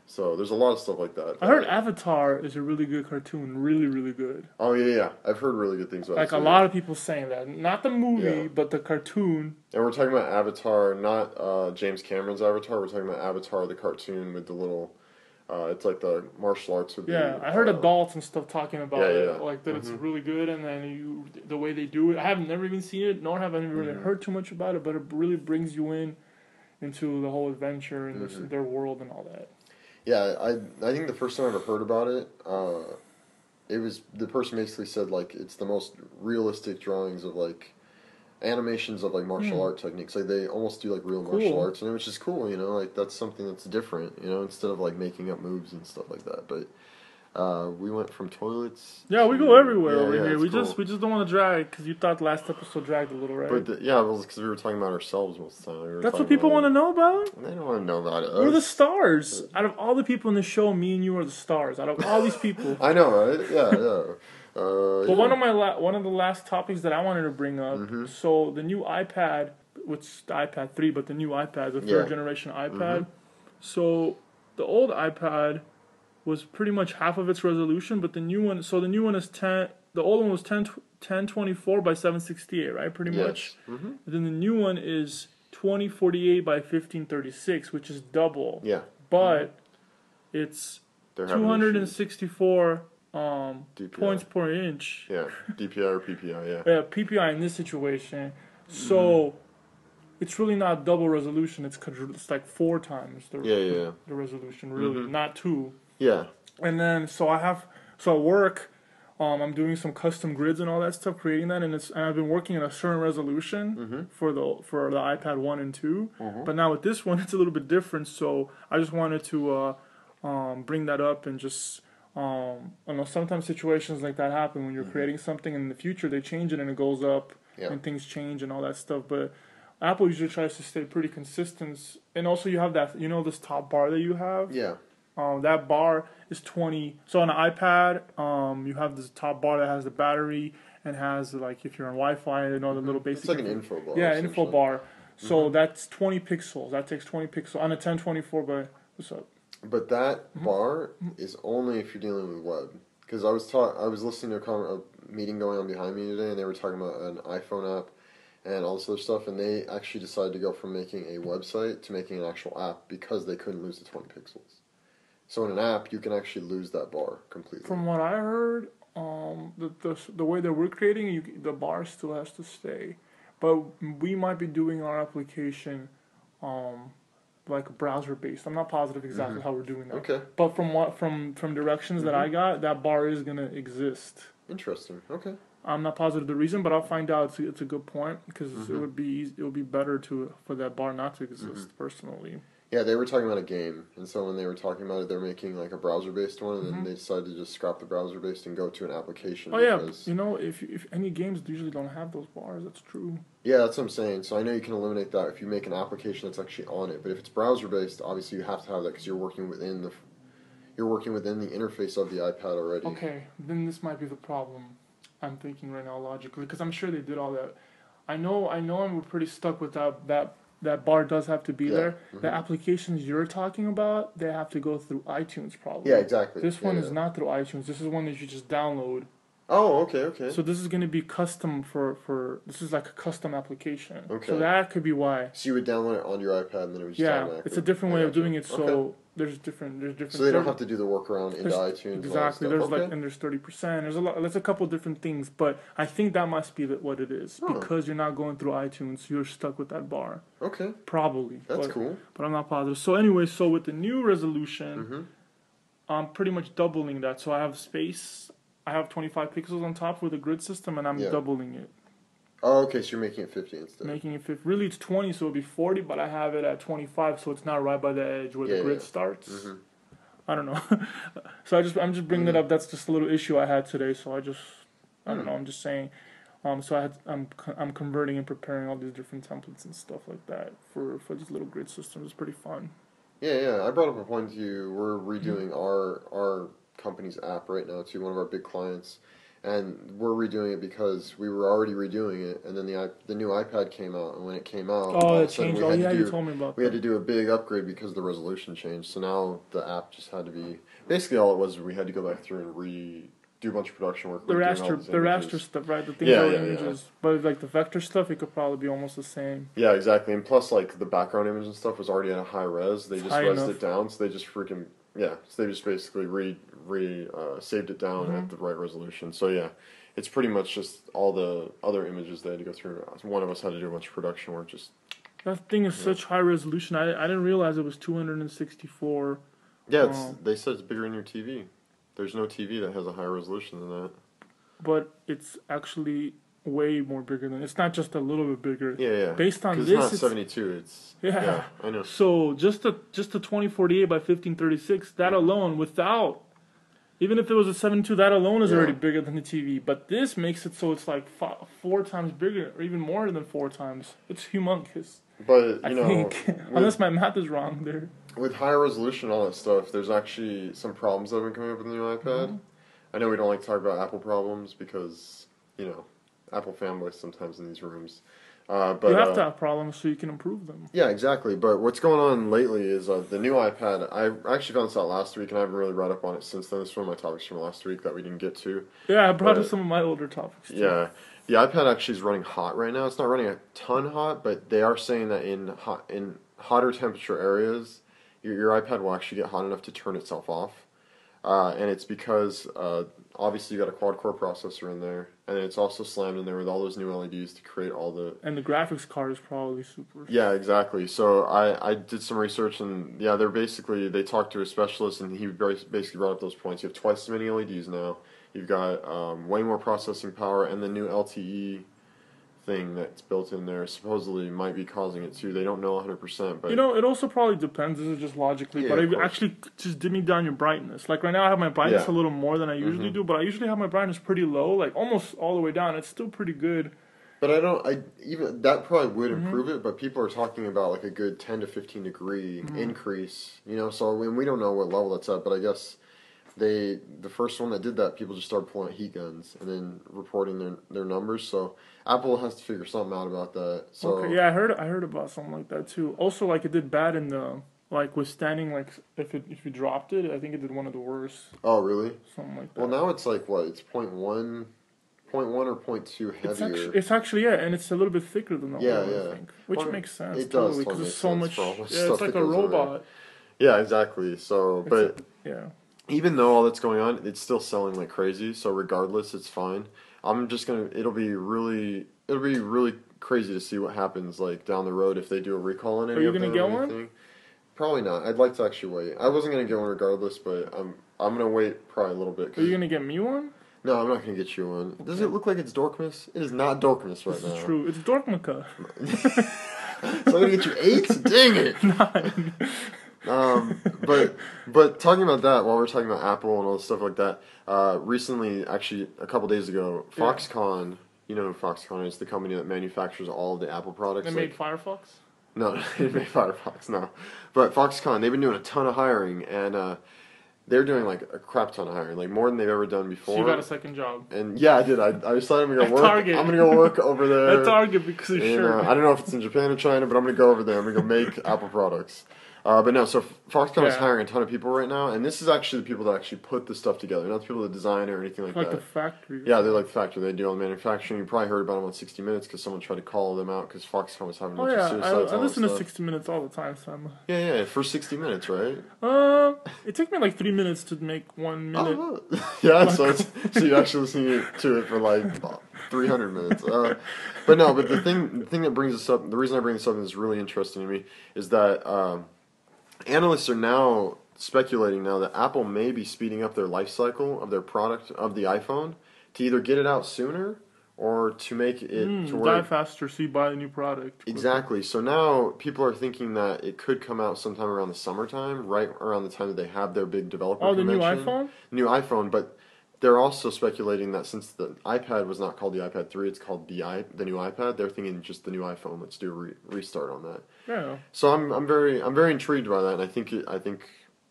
So there's a lot of stuff like that. I heard Avatar is a really good cartoon, really, really good. Oh yeah, I've heard really good things about it. Like a lot of people saying that, not the movie, but the cartoon. And we're talking about Avatar, not James Cameron's Avatar. We're talking about Avatar, the cartoon with the little. It's like the martial arts with. Yeah, I heard adults and stuff talking about it, like that it's really good, and then the way they do it. I haven't never even seen it, nor have I really heard too much about it, but it really brings you into the whole adventure and their world and all that. Yeah, I think the first time I ever heard about it, it was the person basically said like it's the most realistic drawings of like animations of like martial art techniques. Like they almost do like real martial arts, and which is cool, like that's something that's different, instead of like making up moves and stuff like that. But we went from toilets. Yeah, we go everywhere over here. We just don't want to drag because you thought last episode dragged a little, right? But because we were talking about ourselves most of the time. That's what people want to know about. They don't want to know about us. We're the stars. Out of all the people in the show, me and you are the stars. Out of all these people. I know, right? Yeah. But one of the last topics that I wanted to bring up. So the new iPad, which is the iPad 3, but the new iPad, the third generation iPad. So the old iPad was pretty much half of its resolution, but the new one is the old one was 1024 by 768, right? Pretty much. And then the new one is 2048 by 1536, which is double. Yeah. But it's 264 points per inch. Yeah, DPI or PPI, yeah. Yeah, PPI in this situation. So it's really not double resolution. It's like 4 times the resolution, really, not 2. Yeah. And then, so at work, I'm doing some custom grids and all that stuff, creating that, and I've been working at a certain resolution for the iPad 1 and 2. But now with this one, it's a little bit different. So I just wanted to bring that up and just I know sometimes situations like that happen when you're creating something, and in the future they change it and it goes up and things change and all that stuff. But Apple usually tries to stay pretty consistent, and also you have that this top bar that you have. Yeah. That bar is 20. So on an iPad, you have this top bar that has the battery and has like if you're on Wi-Fi, the little basic. It's like an info bar. Yeah, info bar. So that's 20 pixels. That takes 20 pixels on a 1024. But what's up? But that bar is only if you're dealing with web. Because I was listening to a meeting going on behind me today, and they were talking about an iPhone app and all this other stuff, and they actually decided to go from making a website to making an actual app because they couldn't lose the 20 pixels. So in an app, you can actually lose that bar completely. From what I heard, the way that we're creating, the bar still has to stay. But we might be doing our application like browser based. I'm not positive exactly how we're doing that. Okay. But from directions that I got, that bar is gonna exist. Interesting. Okay. I'm not positive the reason, but I'll find out. It's a good point because it would be better for that bar not to exist personally. Yeah, they were talking about a game, and so when they were talking about it, they're making like a browser-based one, and then they decided to just scrap the browser-based and go to an application. Oh because, yeah, if any games usually don't have those bars, that's true. Yeah, that's what I'm saying. So I know you can eliminate that if you make an application that's actually on it, but if it's browser-based, obviously you have to have that because you're working within the interface of the iPad already. Okay, then this might be the problem. I'm thinking right now logically because I'm sure they did all that. I know, I'm pretty stuck with that bar does have to be there. The applications you're talking about, they have to go through iTunes probably. Yeah, exactly. This one is not through iTunes. This is one that you just download. Oh, okay. So this is going to be custom for this is like a custom application. Okay. So that could be why. So you would download it on your iPad and then it would just automatically. It's a different way of doing it. So there's different. So they don't have to do the workaround into iTunes. Exactly. There's and there's 30%. There's a couple different things, but I think that must be what it is because you're not going through iTunes. You're stuck with that bar. Okay. Probably. That's cool. But I'm not positive. So anyway, with the new resolution, I'm pretty much doubling that. So I have space. I have 25 pixels on top with a grid system, and I'm doubling it. Oh, okay, so you're making it 50 instead. Making it 50. Really, it's 20, so it'll be 40, but I have it at 25, so it's not right by the edge where the grid starts. I don't know. So I'm just bringing it up. That's just a little issue I had today, so I don't know. I'm just saying. So I'm converting and preparing all these different templates and stuff like that for these little grid systems. It's pretty fun. Yeah. I brought up a point to you. We're redoing our company's app right now to one of our big clients, and we're redoing it because we were already redoing it, and then the new iPad came out, and when it came out, it changed. You told me about that. We had to do a big upgrade because the resolution changed. So now the app just had to be basically all it was. We had to go back through and do a bunch of production work. The raster stuff, right? The things that were images, but like the vector stuff, it could probably be almost the same. Yeah, exactly. And plus, like the background image and stuff was already at a high res. They just resed it down, so they just freaking. Yeah, so they just basically saved it down at the right resolution. So yeah, it's pretty much just all the other images they had to go through. One of us had to do a bunch of production work. That thing is such high resolution. I didn't realize it was 264. Yeah, they said it's bigger than your TV. There's no TV that has a higher resolution than that. But it's actually way more bigger than. It's not just a little bit bigger. Yeah. Based on this, it's not 72. It's I know. So just a 2048 by 1536. That alone, without even if it was a 7.2, that alone is already bigger than the TV. But this makes it so it's like 4 times bigger, or even more than 4 times. It's humongous. But I think, unless my math is wrong there. With higher resolution and all that stuff, there's actually some problems that have been coming up with the new iPad. I know we don't like to talk about Apple problems because Apple fanboys sometimes in these rooms. But you have to have problems so you can improve them. Yeah, exactly. But what's going on lately is the new iPad. I actually found this out last week, and I haven't really read up on it since then. This is one of my topics from last week that we didn't get to. Yeah, I brought up some of my older topics too. Yeah. The iPad actually is running hot right now. It's not running a ton hot, but they are saying that in hotter temperature areas, your iPad will actually get hot enough to turn itself off. And it's because obviously you got a quad-core processor in there, and it's also slammed in there with all those new LEDs to create all the... And the graphics card is probably super... Yeah, exactly. So I did some research, and they talked to a specialist, and he basically brought up those points. You have twice as many LEDs now. You've got way more processing power, and the new LTE thing that's built in there supposedly might be causing it too. They don't know 100%, but it also probably depends. This is just logically, but it actually just dimming down your brightness. Like right now, I have my brightness a little more than I usually do, but I usually have my brightness pretty low, like almost all the way down. It's still pretty good. But even that probably would improve it. But people are talking about like a good 10 to 15 degree increase. So we don't know what level that's at, but I guess. The first one that did that, people just started pulling out heat guns and then reporting their numbers. So Apple has to figure something out about that. So okay, yeah, I heard about something like that too. Also, like it did bad in the withstanding, like if you dropped it, I think it did one of the worst. Oh really? Something like that. Well, now it's like what? It's 0.1 or 0.2 heavier. It's actually and it's a little bit thicker than the old one, I think, which makes sense. It does because totally it's so much. Yeah, it's like a robot. Around. Yeah, exactly. So, even though all that's going on, it's still selling like crazy. So regardless, it's fine. It'll be really crazy to see what happens like down the road if they do a recall on any. Are you gonna get one? Probably not. I'd like to actually wait. I wasn't gonna get one regardless, but I'm gonna wait probably a little bit. Are you gonna get me one? No, I'm not gonna get you one. Okay. Does it look like it's Dorkmas? It is not Dorkmas right now. This is true. It's Dorkmaka. So I'm gonna get you 8? Dang it! 9. But talking about that, while we're talking about Apple and all this stuff like that, recently, actually a couple days ago, Foxconn, you know who Foxconn is, the company that manufactures all of the Apple products. They made Firefox? No, they made Firefox, no. But Foxconn, they've been doing a ton of hiring, and they're doing like a crap ton of hiring, like more than they've ever done before. So you got a second job. And yeah, I did. I decided I'm going to work. Target. I'm going to go work over there. At Target because you're sure. I don't know if it's in Japan or China, but I'm going to go over there. I'm going to go make Apple products. But no, so Foxconn is hiring a ton of people right now, and this is actually the people that actually put the stuff together, not the people that design it or anything like that. Like the factory. Yeah, they're like the factory. They do all the manufacturing. You probably heard about them on 60 Minutes because someone tried to call them out because Foxconn was having a bunch of suicides. I listen to 60 Minutes all the time, Sam. Yeah, for 60 Minutes, right? It took me like 3 minutes to make 1 minute. Yeah, so you actually listen to it for like 300 minutes. But the thing that brings this up, the reason I bring this up and is really interesting to me is that analysts are now speculating now that Apple may be speeding up their life cycle of their product, of the iPhone, to either get it out sooner or to make it to where die faster so you buy a new product. Exactly. So now people are thinking that it could come out sometime around the summertime, right around the time that they have their big developer convention. The new iPhone? New iPhone, but they're also speculating that since the iPad was not called the iPad 3, it's called the new iPad. They're thinking just the new iPhone. Let's do a restart on that. Yeah. So I'm very intrigued by that, and I think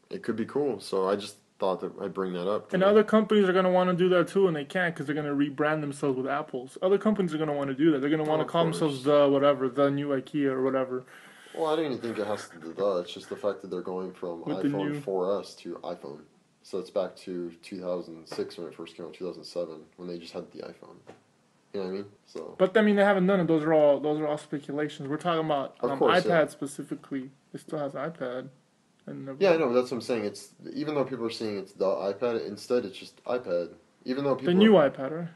it could be cool. So I just thought that I'd bring that up. And other companies are going to want to do that too, and they can't because they're going to rebrand themselves with Apple's. Other companies are going to want to do that. They're going to want to call themselves the new IKEA or whatever. Well, I don't even think it has to do that. It's just the fact that they're going from with iPhone 4S to iPhone. So it's back to 2006 when it first came out, 2007 when they just had the iPhone. You know what I mean? So. But I mean, they haven't done it. Those are all speculations. We're talking about iPad specifically. It still has iPad. Yeah, I know. That's what I'm saying. It's even though people are saying it's the iPad, instead it's just iPad. Even though people the new iPad, right?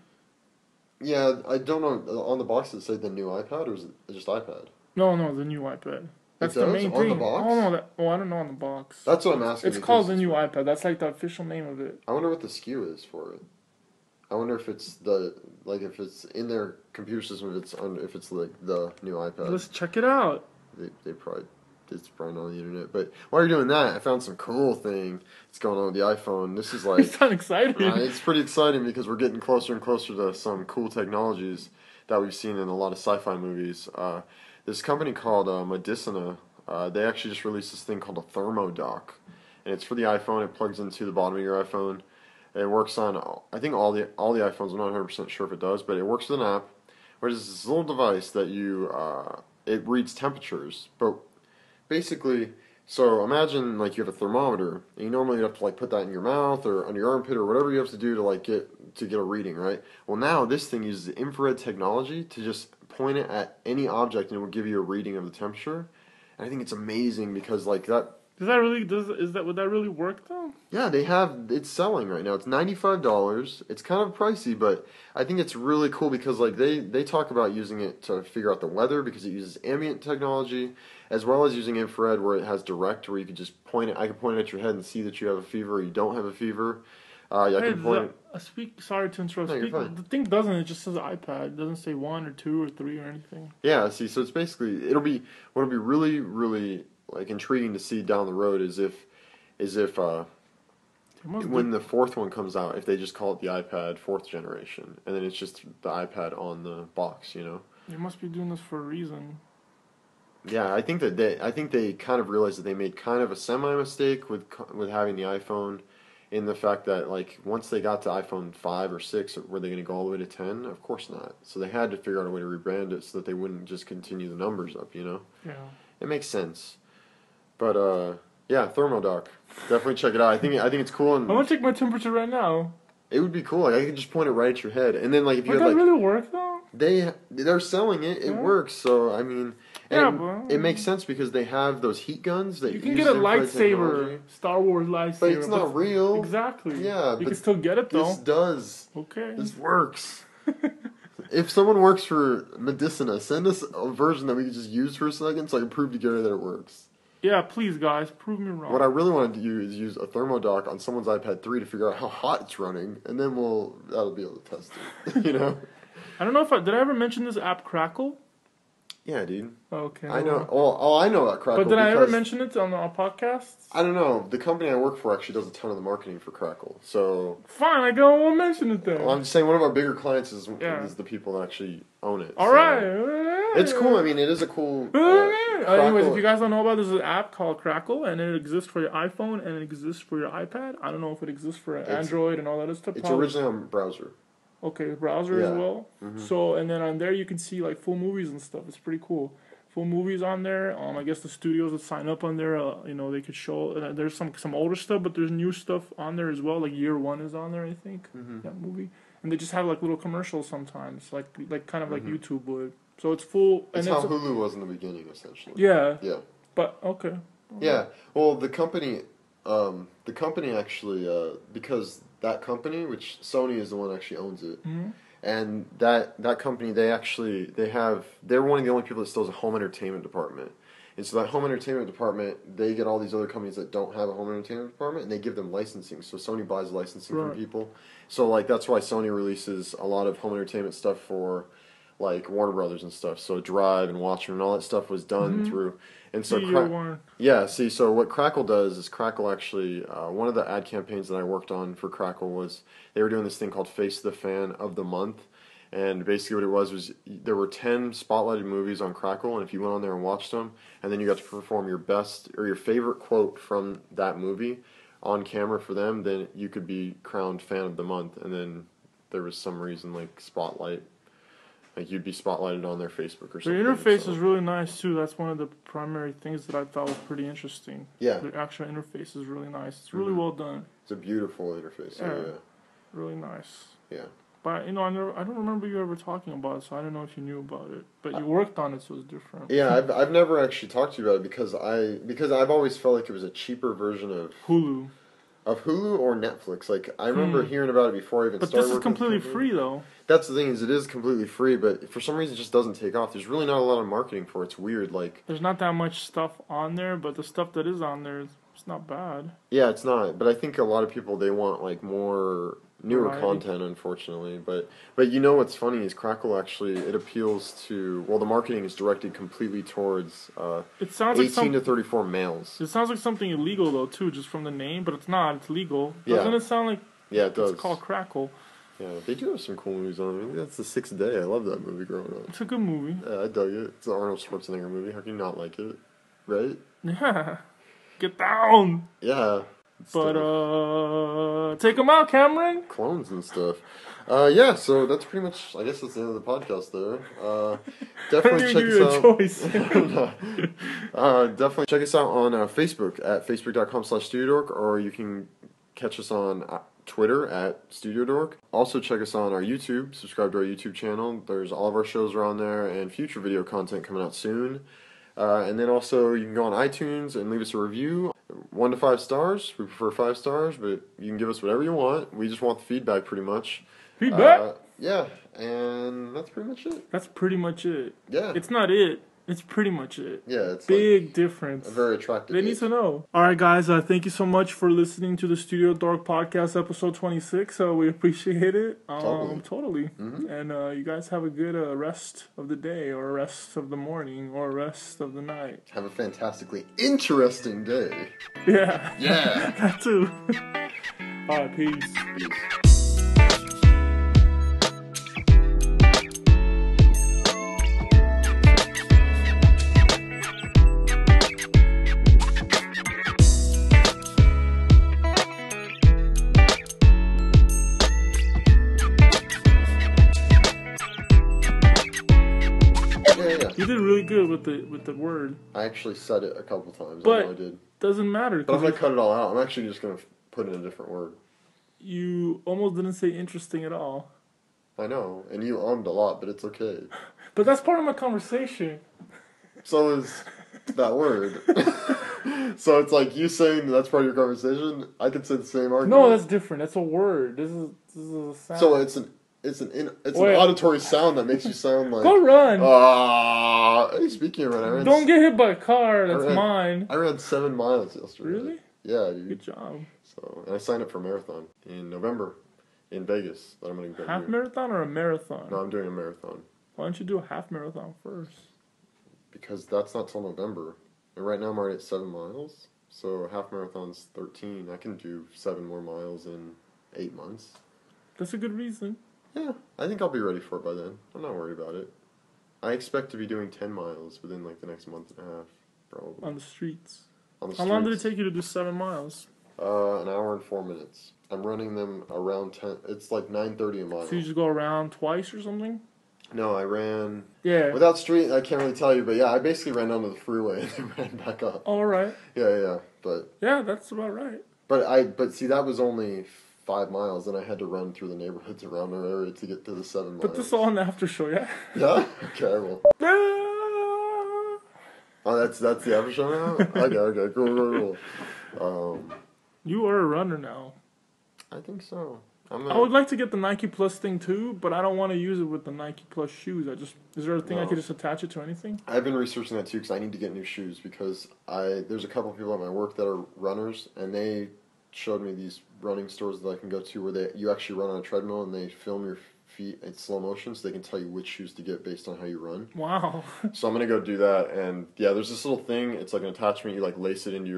Yeah, I don't know. On the box does it say the new iPad or is it just iPad? No, the new iPad. That's the main thing. On the box? Oh no, I don't know on the box. That's what I'm asking. It's called the new iPad. That's like the official name of it. I wonder what the SKU is for it. I wonder if it's if it's in their computer system, if it's like the new iPad. Let's check it out. It's probably not on the internet. But while you're doing that, I found some cool thing that's going on with the iPhone. This is like... You sound excited. It's pretty exciting because we're getting closer and closer to some cool technologies that we've seen in a lot of sci-fi movies. This company called Medicina, they actually just released this thing called a thermo dock. And it's for the iPhone. It plugs into the bottom of your iPhone. It works on, I think, all the iPhones. I'm not 100% sure if it does, but it works with an app, which is this little device that it reads temperatures. But basically, so imagine like you have a thermometer, and you normally have to like put that in your mouth or on your armpit or whatever you have to do to like get a reading, right? Well, now this thing uses infrared technology to just point it at any object and it will give you a reading of the temperature. And I think it's amazing because like that. Would that really work though? Yeah, it's selling right now. It's $95. It's kind of pricey, but I think it's really cool because like they talk about using it to figure out the weather because it uses ambient technology as well as using infrared where it has direct where you could just I can point it at your head and see that you have a fever or you don't have a fever. I can point. Sorry to interrupt. No, you're fine. The thing doesn't. It just says iPad. It doesn't say 1 or 2 or 3 or anything. Yeah. See, so it's basically what'll be really, really like intriguing to see down the road is if when the fourth one comes out, if they just call it the iPad 4th generation, and then it's just the iPad on the box, you know. They must be doing this for a reason. Yeah, I think they kind of realized that they made kind of a semi-mistake with having the iPhone, in the fact that like once they got to iPhone 5 or 6, were they going to go all the way to 10? Of course not. So they had to figure out a way to rebrand it so that they wouldn't just continue the numbers up, you know. Yeah. It makes sense. But yeah, Thermodoc. Definitely check it out. I think it's cool. And I'm gonna take my temperature right now. It would be cool. Like I could just point it right at your head, and then like if you had like, really work though? They're selling it. It works. So I mean, but it makes sense because they have those heat guns that you can get a lightsaber, Star Wars lightsaber, but it's not real. Exactly. Yeah, you can still get it though. This does. Okay. This works. If someone works for Medicina, send us a version that we can just use for a second, so I can prove to Gary that it works. Yeah, please, guys, prove me wrong. What I really want to do is use a Thermodoc on someone's iPad 3 to figure out how hot it's running, and then that'll be able to test it. You know. I don't know if did I ever mention this app Crackle? Yeah, dude. Okay. I know. I know about Crackle. But did I ever mention it on our podcasts? I don't know. The company I work for actually does a ton of the marketing for Crackle. So fine, I won't mention it then. Well, I'm just saying one of our bigger clients is the people that actually own it. All right. It's cool. I mean, it is a cool. Anyways, if you guys don't know about this, there's an app called Crackle, and it exists for your iPhone and it exists for your iPad. I don't know if it exists for Android and all that other stuff. It's originally on browser. Okay, browser as well. Mm-hmm. So, and then on there you can see like full movies and stuff. It's pretty cool. Full movies on there. I guess the studios that sign up on there, they could show. There's some older stuff, but there's new stuff on there as well. Like Year One is on there, I think. Mm-hmm. That movie, and they just have like little commercials sometimes, like kind of like YouTube would. So it's full. It's how Hulu was in the beginning, essentially. Yeah. Yeah. But okay. Yeah. Well, the company actually, because that company, which Sony is the one that actually owns it, mm-hmm. and that company, they're one of the only people that still has a home entertainment department. And so that home entertainment department, they get all these other companies that don't have a home entertainment department, and they give them licensing. So Sony buys licensing from people. So like that's why Sony releases a lot of home entertainment stuff for like Warner Brothers and stuff. So Drive and Watchmen and all that stuff was done mm-hmm. through. And so so what Crackle does is Crackle actually one of the ad campaigns that I worked on for Crackle was they were doing this thing called Face the Fan of the Month. And basically what it was there were 10 spotlighted movies on Crackle, and if you went on there and watched them, and then you got to perform your best or your favorite quote from that movie on camera for them, then you could be crowned Fan of the Month. And then there was some reason like spotlight. Like you'd be spotlighted on their Facebook or something. The interface is really nice too. That's one of the primary things that I thought was pretty interesting. Yeah. The actual interface is really nice. It's really well done. It's a beautiful interface. Yeah. Really nice. Yeah. But I don't remember you ever talking about it, so I don't know if you knew about it. But you worked on it, so it's different. Yeah, I've never actually talked to you about it because I've always felt like it was a cheaper version of Hulu. Of Hulu or Netflix. Like, I remember hearing about it before I even started. But this is completely free, though. That's the thing, is it is completely free, but for some reason it just doesn't take off. There's really not a lot of marketing for it. It's weird, like... There's not that much stuff on there, but the stuff that is on there, it's not bad. Yeah, it's not. But I think a lot of people, they want, like, newer content, unfortunately. But you know what's funny is Crackle actually, it appeals to... Well, the marketing is directed completely towards 18 to 34 males. It sounds like something illegal, though, too, just from the name, but it's not. It's legal. Yeah. Doesn't it sound like... Yeah, it does. It's called Crackle. Yeah, they do have some cool movies on it. That's The Sixth Day. I love that movie growing up. It's a good movie. Yeah, I dug it. It's an Arnold Schwarzenegger movie. How can you not like it? Right? Yeah. Get down! Yeah. But, take them out, Cameron! Clones and stuff. Yeah, so that's pretty much, I guess that's the end of the podcast there. Definitely check us out. Definitely check us out on Facebook at facebook.com/StudioDork, or you can catch us on Twitter at StudioDork. Also check us on our YouTube. Subscribe to our YouTube channel. There's all of our shows are on there, and future video content coming out soon. And then also you can go on iTunes and leave us a review. 1 to 5 stars. We prefer 5 stars, but you can give us whatever you want. We just want the feedback pretty much. Feedback? Yeah, and that's pretty much it. That's pretty much it. Yeah. It's not it. It's pretty much it. Yeah, it's big difference. Very attractive. They need to know. All right, guys. Thank you so much for listening to the Studio Dork Podcast, episode 26. We appreciate it. Totally. Mm-hmm. And you guys have a good rest of the day, or rest of the morning, or rest of the night. Have a fantastically interesting day. Yeah. Yeah. That too. All right. Peace. You did really good with the word. I actually said it a couple times. But I know I did. Doesn't matter. But I'm going to cut it all out. I'm actually just going to put in a different word. You almost didn't say interesting at all. I know. And you ummed a lot, but it's okay. But that's part of my conversation. So is that word. So it's like you saying that's part of your conversation. I could say the same argument. No, that's different. That's a word. This is a sound. So it's an auditory sound that makes you sound like... Go run! Hey, speaking of running... Don't get hit by a car, that's mine. I ran 7 miles yesterday. Really? Yeah, dude. Good job. And I signed up for a marathon in November in Vegas. That I'm going to go half marathon or a marathon? No, I'm doing a marathon. Why don't you do a half marathon first? Because that's not till November. And right now I'm already at 7 miles. So half marathon's 13. I can do 7 more miles in 8 months. That's a good reason. Yeah, I think I'll be ready for it by then. I'm not worried about it. I expect to be doing 10 miles within like the next month and a half, probably. On the streets. How long did it take you to do 7 miles? An hour and 4 minutes. I'm running them around 10. It's like 9:30 a mile. So you just go around twice or something? No, I ran. Yeah. Without street, I can't really tell you, but yeah, I basically ran onto the freeway and then ran back up. All right. Yeah, but. Yeah, that's about right. But see, that was only 5 miles, and I had to run through the neighborhoods around our area to get to the 7 miles. But this is all in the after show, yeah? Yeah? Okay, well. Oh, that's the after show now? Okay, cool. You are a runner now. I think so. I would like to get the Nike Plus thing too, but I don't want to use it with the Nike Plus shoes. Is there a thing I could just attach it to anything? I've been researching that too because I need to get new shoes because there's a couple of people at my work that are runners, and they showed me these running stores that I can go to where you actually run on a treadmill and they film your feet in slow motion so they can tell you which shoes to get based on how you run. Wow. So I'm going to go do that, and yeah, there's this little thing, it's like an attachment, you like lace it into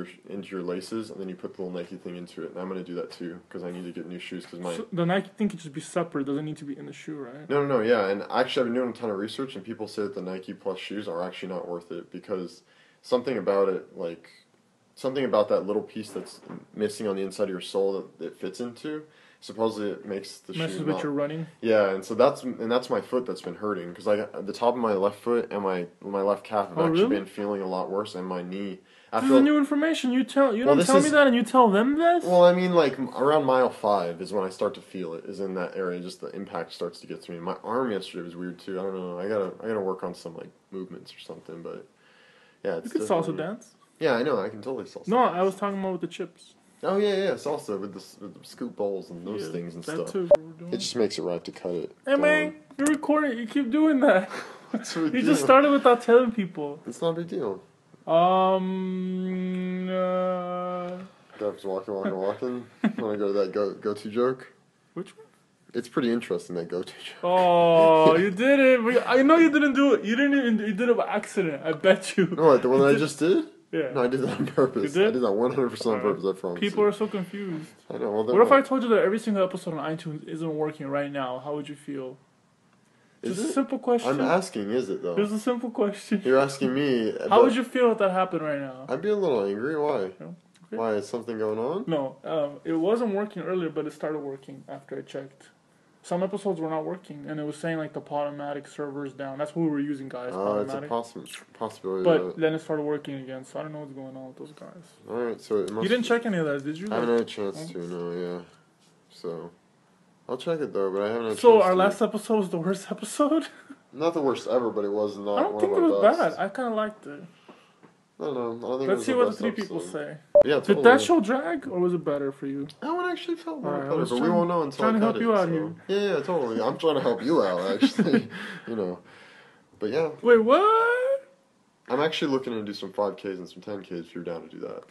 your laces and then you put the little Nike thing into it, and I'm going to do that too because I need to get new shoes because the Nike thing could just be separate, it doesn't need to be in the shoe, right? No, yeah, and actually I've been doing a ton of research and people say that the Nike Plus shoes are actually not worth it because something about that little piece that's missing on the inside of your sole that it fits into, supposedly it makes the messes shoe with your running. Yeah, and so that's my foot that's been hurting because the top of my left foot and my left calf have actually been feeling a lot worse, and my knee. This is new information. You don't tell me that, and you tell them this. Well, I mean, like around mile 5 is when I start to feel it. Is in that area, just the impact starts to get to me. My arm yesterday was weird too. I don't know. I gotta work on some like movements or something, but yeah, it's. You could salsa dance. Yeah, I know. I can totally salsa. No, I was talking about with the chips. Oh yeah, salsa with the scoop bowls and those things and stuff. Too. It just makes it right to cut it. Hey man, you're recording. You keep doing that. What's a big deal? You just started without telling people. It's not a big deal. Guys walking. Want to go to that go-to joke? Which one? It's pretty interesting, that go-to joke. Oh, you did it. I know you didn't do it. You did it by accident. I bet you. No, like the one that I just did? Yeah. No, I did that on purpose. You did? I did that 100% on purpose, I promise. People are so confused. I know. Well, what if I told you that every single episode on iTunes isn't working right now? How would you feel? It's a simple question. I'm asking, is it though? It's a simple question. You're asking me. How would you feel if that happened right now? I'd be a little angry. Why? Okay. Why? Is something going on? No, it wasn't working earlier, but it started working after I checked. Some episodes were not working, and it was saying like the Podomatic server is down. That's what we were using, guys. It's a possibility. But then it started working again, so I don't know what's going on with those guys. Alright, so it must. You didn't check any of that, did you? I haven't had a chance to. No, yeah. So I'll check it though, but I haven't had a chance. So our last episode was the worst episode. Not the worst ever, but it was not. I don't think it was bad. I kind of liked it. I don't know. I don't think. Let's see what the 3 people say. Yeah, totally. Did that show drag, or was it better for you? That one actually felt better, but we won't know until I cut it. Trying to help you out here. Yeah, totally. I'm trying to help you out, actually. But yeah. Wait, what? I'm actually looking to do some 5Ks and some 10Ks if you're down to do that.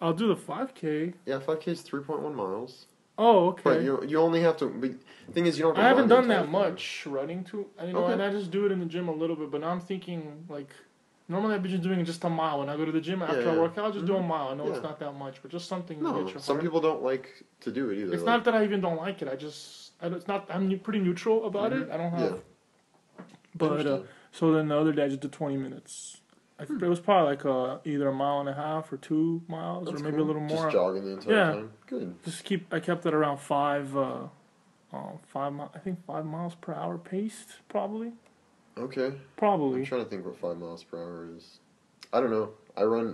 I'll do the 5K. Yeah, 5K is 3.1 miles. Oh, okay. But you only have to. But the thing is, you don't have to. I haven't done that much running too. You know, okay. And I just do it in the gym a little bit. But now I'm thinking like, normally I've been just doing just a mile. When I go to the gym after I work out, I'll just do a mile. I know it's not that much, but just something. No, to get your some heart. people don't like to do it either. It's not that I even don't like it. It's not. I'm pretty neutral about it. I don't have. Yeah. But so then the other day I just did 20 minutes. It was probably like either a mile and a half or 2 miles, or maybe a little more. Just jogging the entire time. Good. I kept it around 5 miles per hour paced, probably. Okay. Probably. I'm trying to think what 5 miles per hour is. I don't know.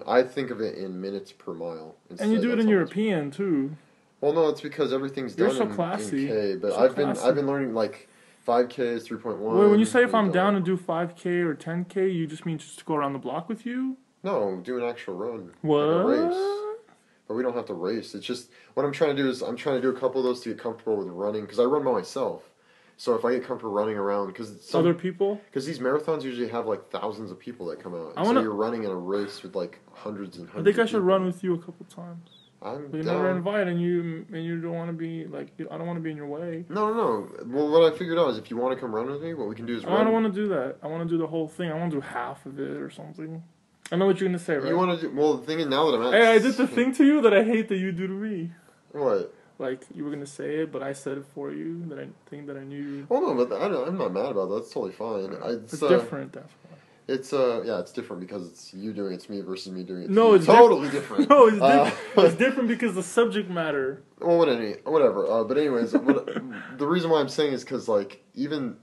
I think of it in minutes per mile. And you do it in European too. Well, no, it's because everything's done in K. But I've been learning like 5K is 3.1. Wait, when you say if I'm down to do 5K or 10K, you just mean just to go around the block with you? No, do an actual run. What? Like a race. But we don't have to race. It's just, what I'm trying to do is, I'm trying to do a couple of those to get comfortable with running, because I run by myself. So if I get comfortable running around, because other people? Because these marathons usually have like thousands of people that come out. So you're running in a race with like hundreds and hundreds. I think I should run with you a couple times. But you never invite, and you don't want to be like, I don't want to be in your way. No. Well, what I figured out is if you want to come run with me, what we can do is run. I don't want to do that. I want to do the whole thing. I want to do half of it or something. I know what you're gonna say, right? You want to do? Well, the thing is, now that I'm at, hey, I did the thing to you that I hate that you do to me. What? Like you were gonna say it, but I said it for you. That I knew. Well, no, but I'm not mad about that. That's totally fine. It's different. That's why. It's it's different because it's you doing it to me versus me doing it to you. It's totally different. No, it's different because the subject matter. Well, whatever. But anyways, the reason why I'm saying is because even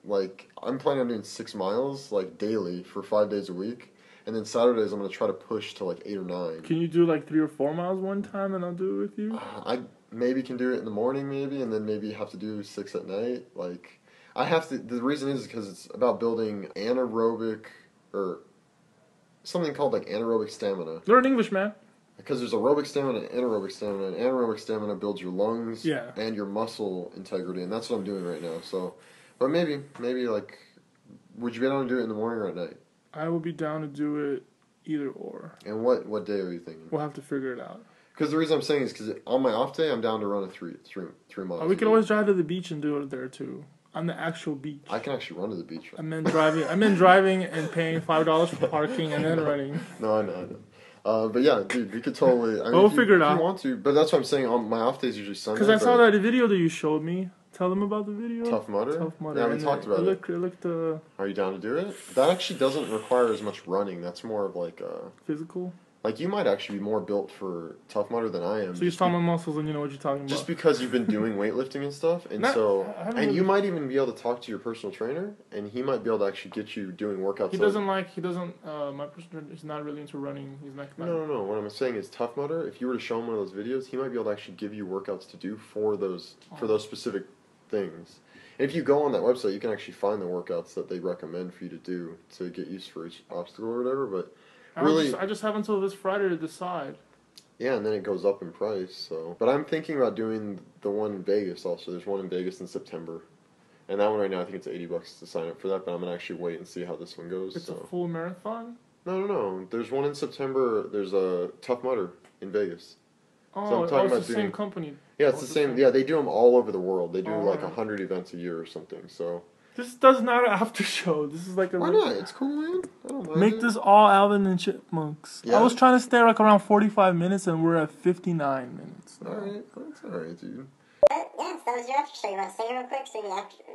I'm planning on doing 6 miles daily for 5 days a week, and then Saturdays I'm gonna try to push to 8 or 9. Can you do 3 or 4 miles one time, and I'll do it with you? I maybe can do it in the morning, and then maybe have to do 6 at night. I have to. The reason is because it's about building anaerobic. Or something called anaerobic stamina. Learn English, man. Because there's aerobic stamina and anaerobic stamina. And anaerobic stamina builds your lungs and your muscle integrity. And that's what I'm doing right now. So, but maybe would you be down to do it in the morning or at night? I will be down to do it either or. And what day are you thinking? We'll have to figure it out. Because the reason I'm saying is because on my off day, I'm down to run a 3 miles. We can always drive to the beach and do it there too. On the actual beach. I can actually run to the beach. I meant driving and paying $5 for parking and then running. No, I know. But yeah, dude, we could totally. We'll figure it out. If you want to, but that's what I'm saying. On my off days usually Sunday. Because I saw that video that you showed me. Tell them about the video. Tough Mudder. Yeah, we talked about it. It looked. Are you down to do it? That actually doesn't require as much running. That's more of physical. You might actually be more built for Tough Mudder than I am. So you saw my muscles and you know what you're talking about. Just because you've been doing weightlifting and stuff, and you might even be able to talk to your personal trainer, and he might be able to actually get you doing workouts. My personal trainer is not really into running. He's not. No. What I'm saying is Tough Mudder. If you were to show him one of those videos, he might be able to actually give you workouts to do for those specific things. And if you go on that website, you can actually find the workouts that they recommend for you to do to get used for each obstacle or whatever. But I just have until this Friday to decide. Yeah, and then it goes up in price. So, but I'm thinking about doing the one in Vegas also. There's one in Vegas in September, and that one right now I think it's $80 to sign up for that. But I'm gonna actually wait and see how this one goes. It's a full marathon? No. There's one in September. There's a Tough Mudder in Vegas. Oh, so it's the same company. Yeah, it's the same. Yeah, they do them all over the world. They do 100 events a year or something. So. This does not have to show. This is Why not? It's cool, man. I don't mind. Make this all Alvin and Chipmunks. Yeah. I was trying to stay around 45 minutes, and we're at 59 minutes. Alright, that's alright, dude. Yes, that was your after show. You want to sing real quick?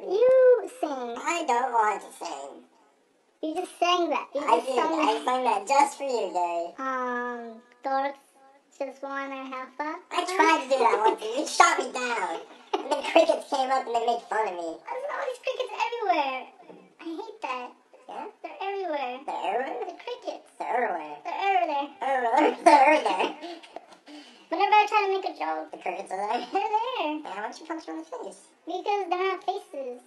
You sing. I don't want to sing. You just sang that. I sang that just for you, Gary. Dorks just want to have fun. I tried to do that once, and you shot me down. And then crickets came up and they made fun of me. There's all these crickets everywhere. I hate that. Yeah? They're everywhere. They're everywhere? The crickets. They're everywhere. They're everywhere. They're everywhere. Whenever I try to make a joke, the crickets are there. They're there. Yeah, why don't you punch them in the face? Because they don't have faces.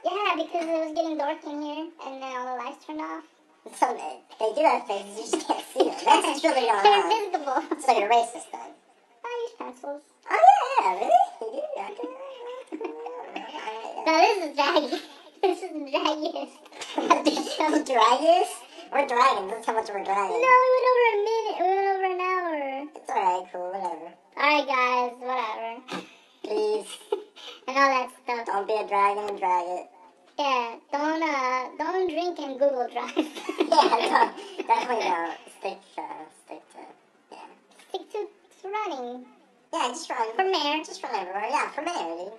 Yeah, because it was getting dark in here and then all the lights turned off. So they do have faces, you just can't see them. That's truly going on. They're invisible. So you're racist then. I use pencils. Oh yeah, really? You do? No, this is draggy. This is the draggiest. This is the draggiest? We're dragons. That's how much we're dragons. No, we went over a minute. We went over an hour. It's alright, cool, whatever. Alright, guys, whatever. Please. And all that stuff. Don't be a dragon and drag it. Yeah, don't drink and Google Drive. Yeah, definitely don't. Stick to, yeah. Stick to running. Yeah, just run. For mayor. Just run everywhere. Yeah, for mayor, dude.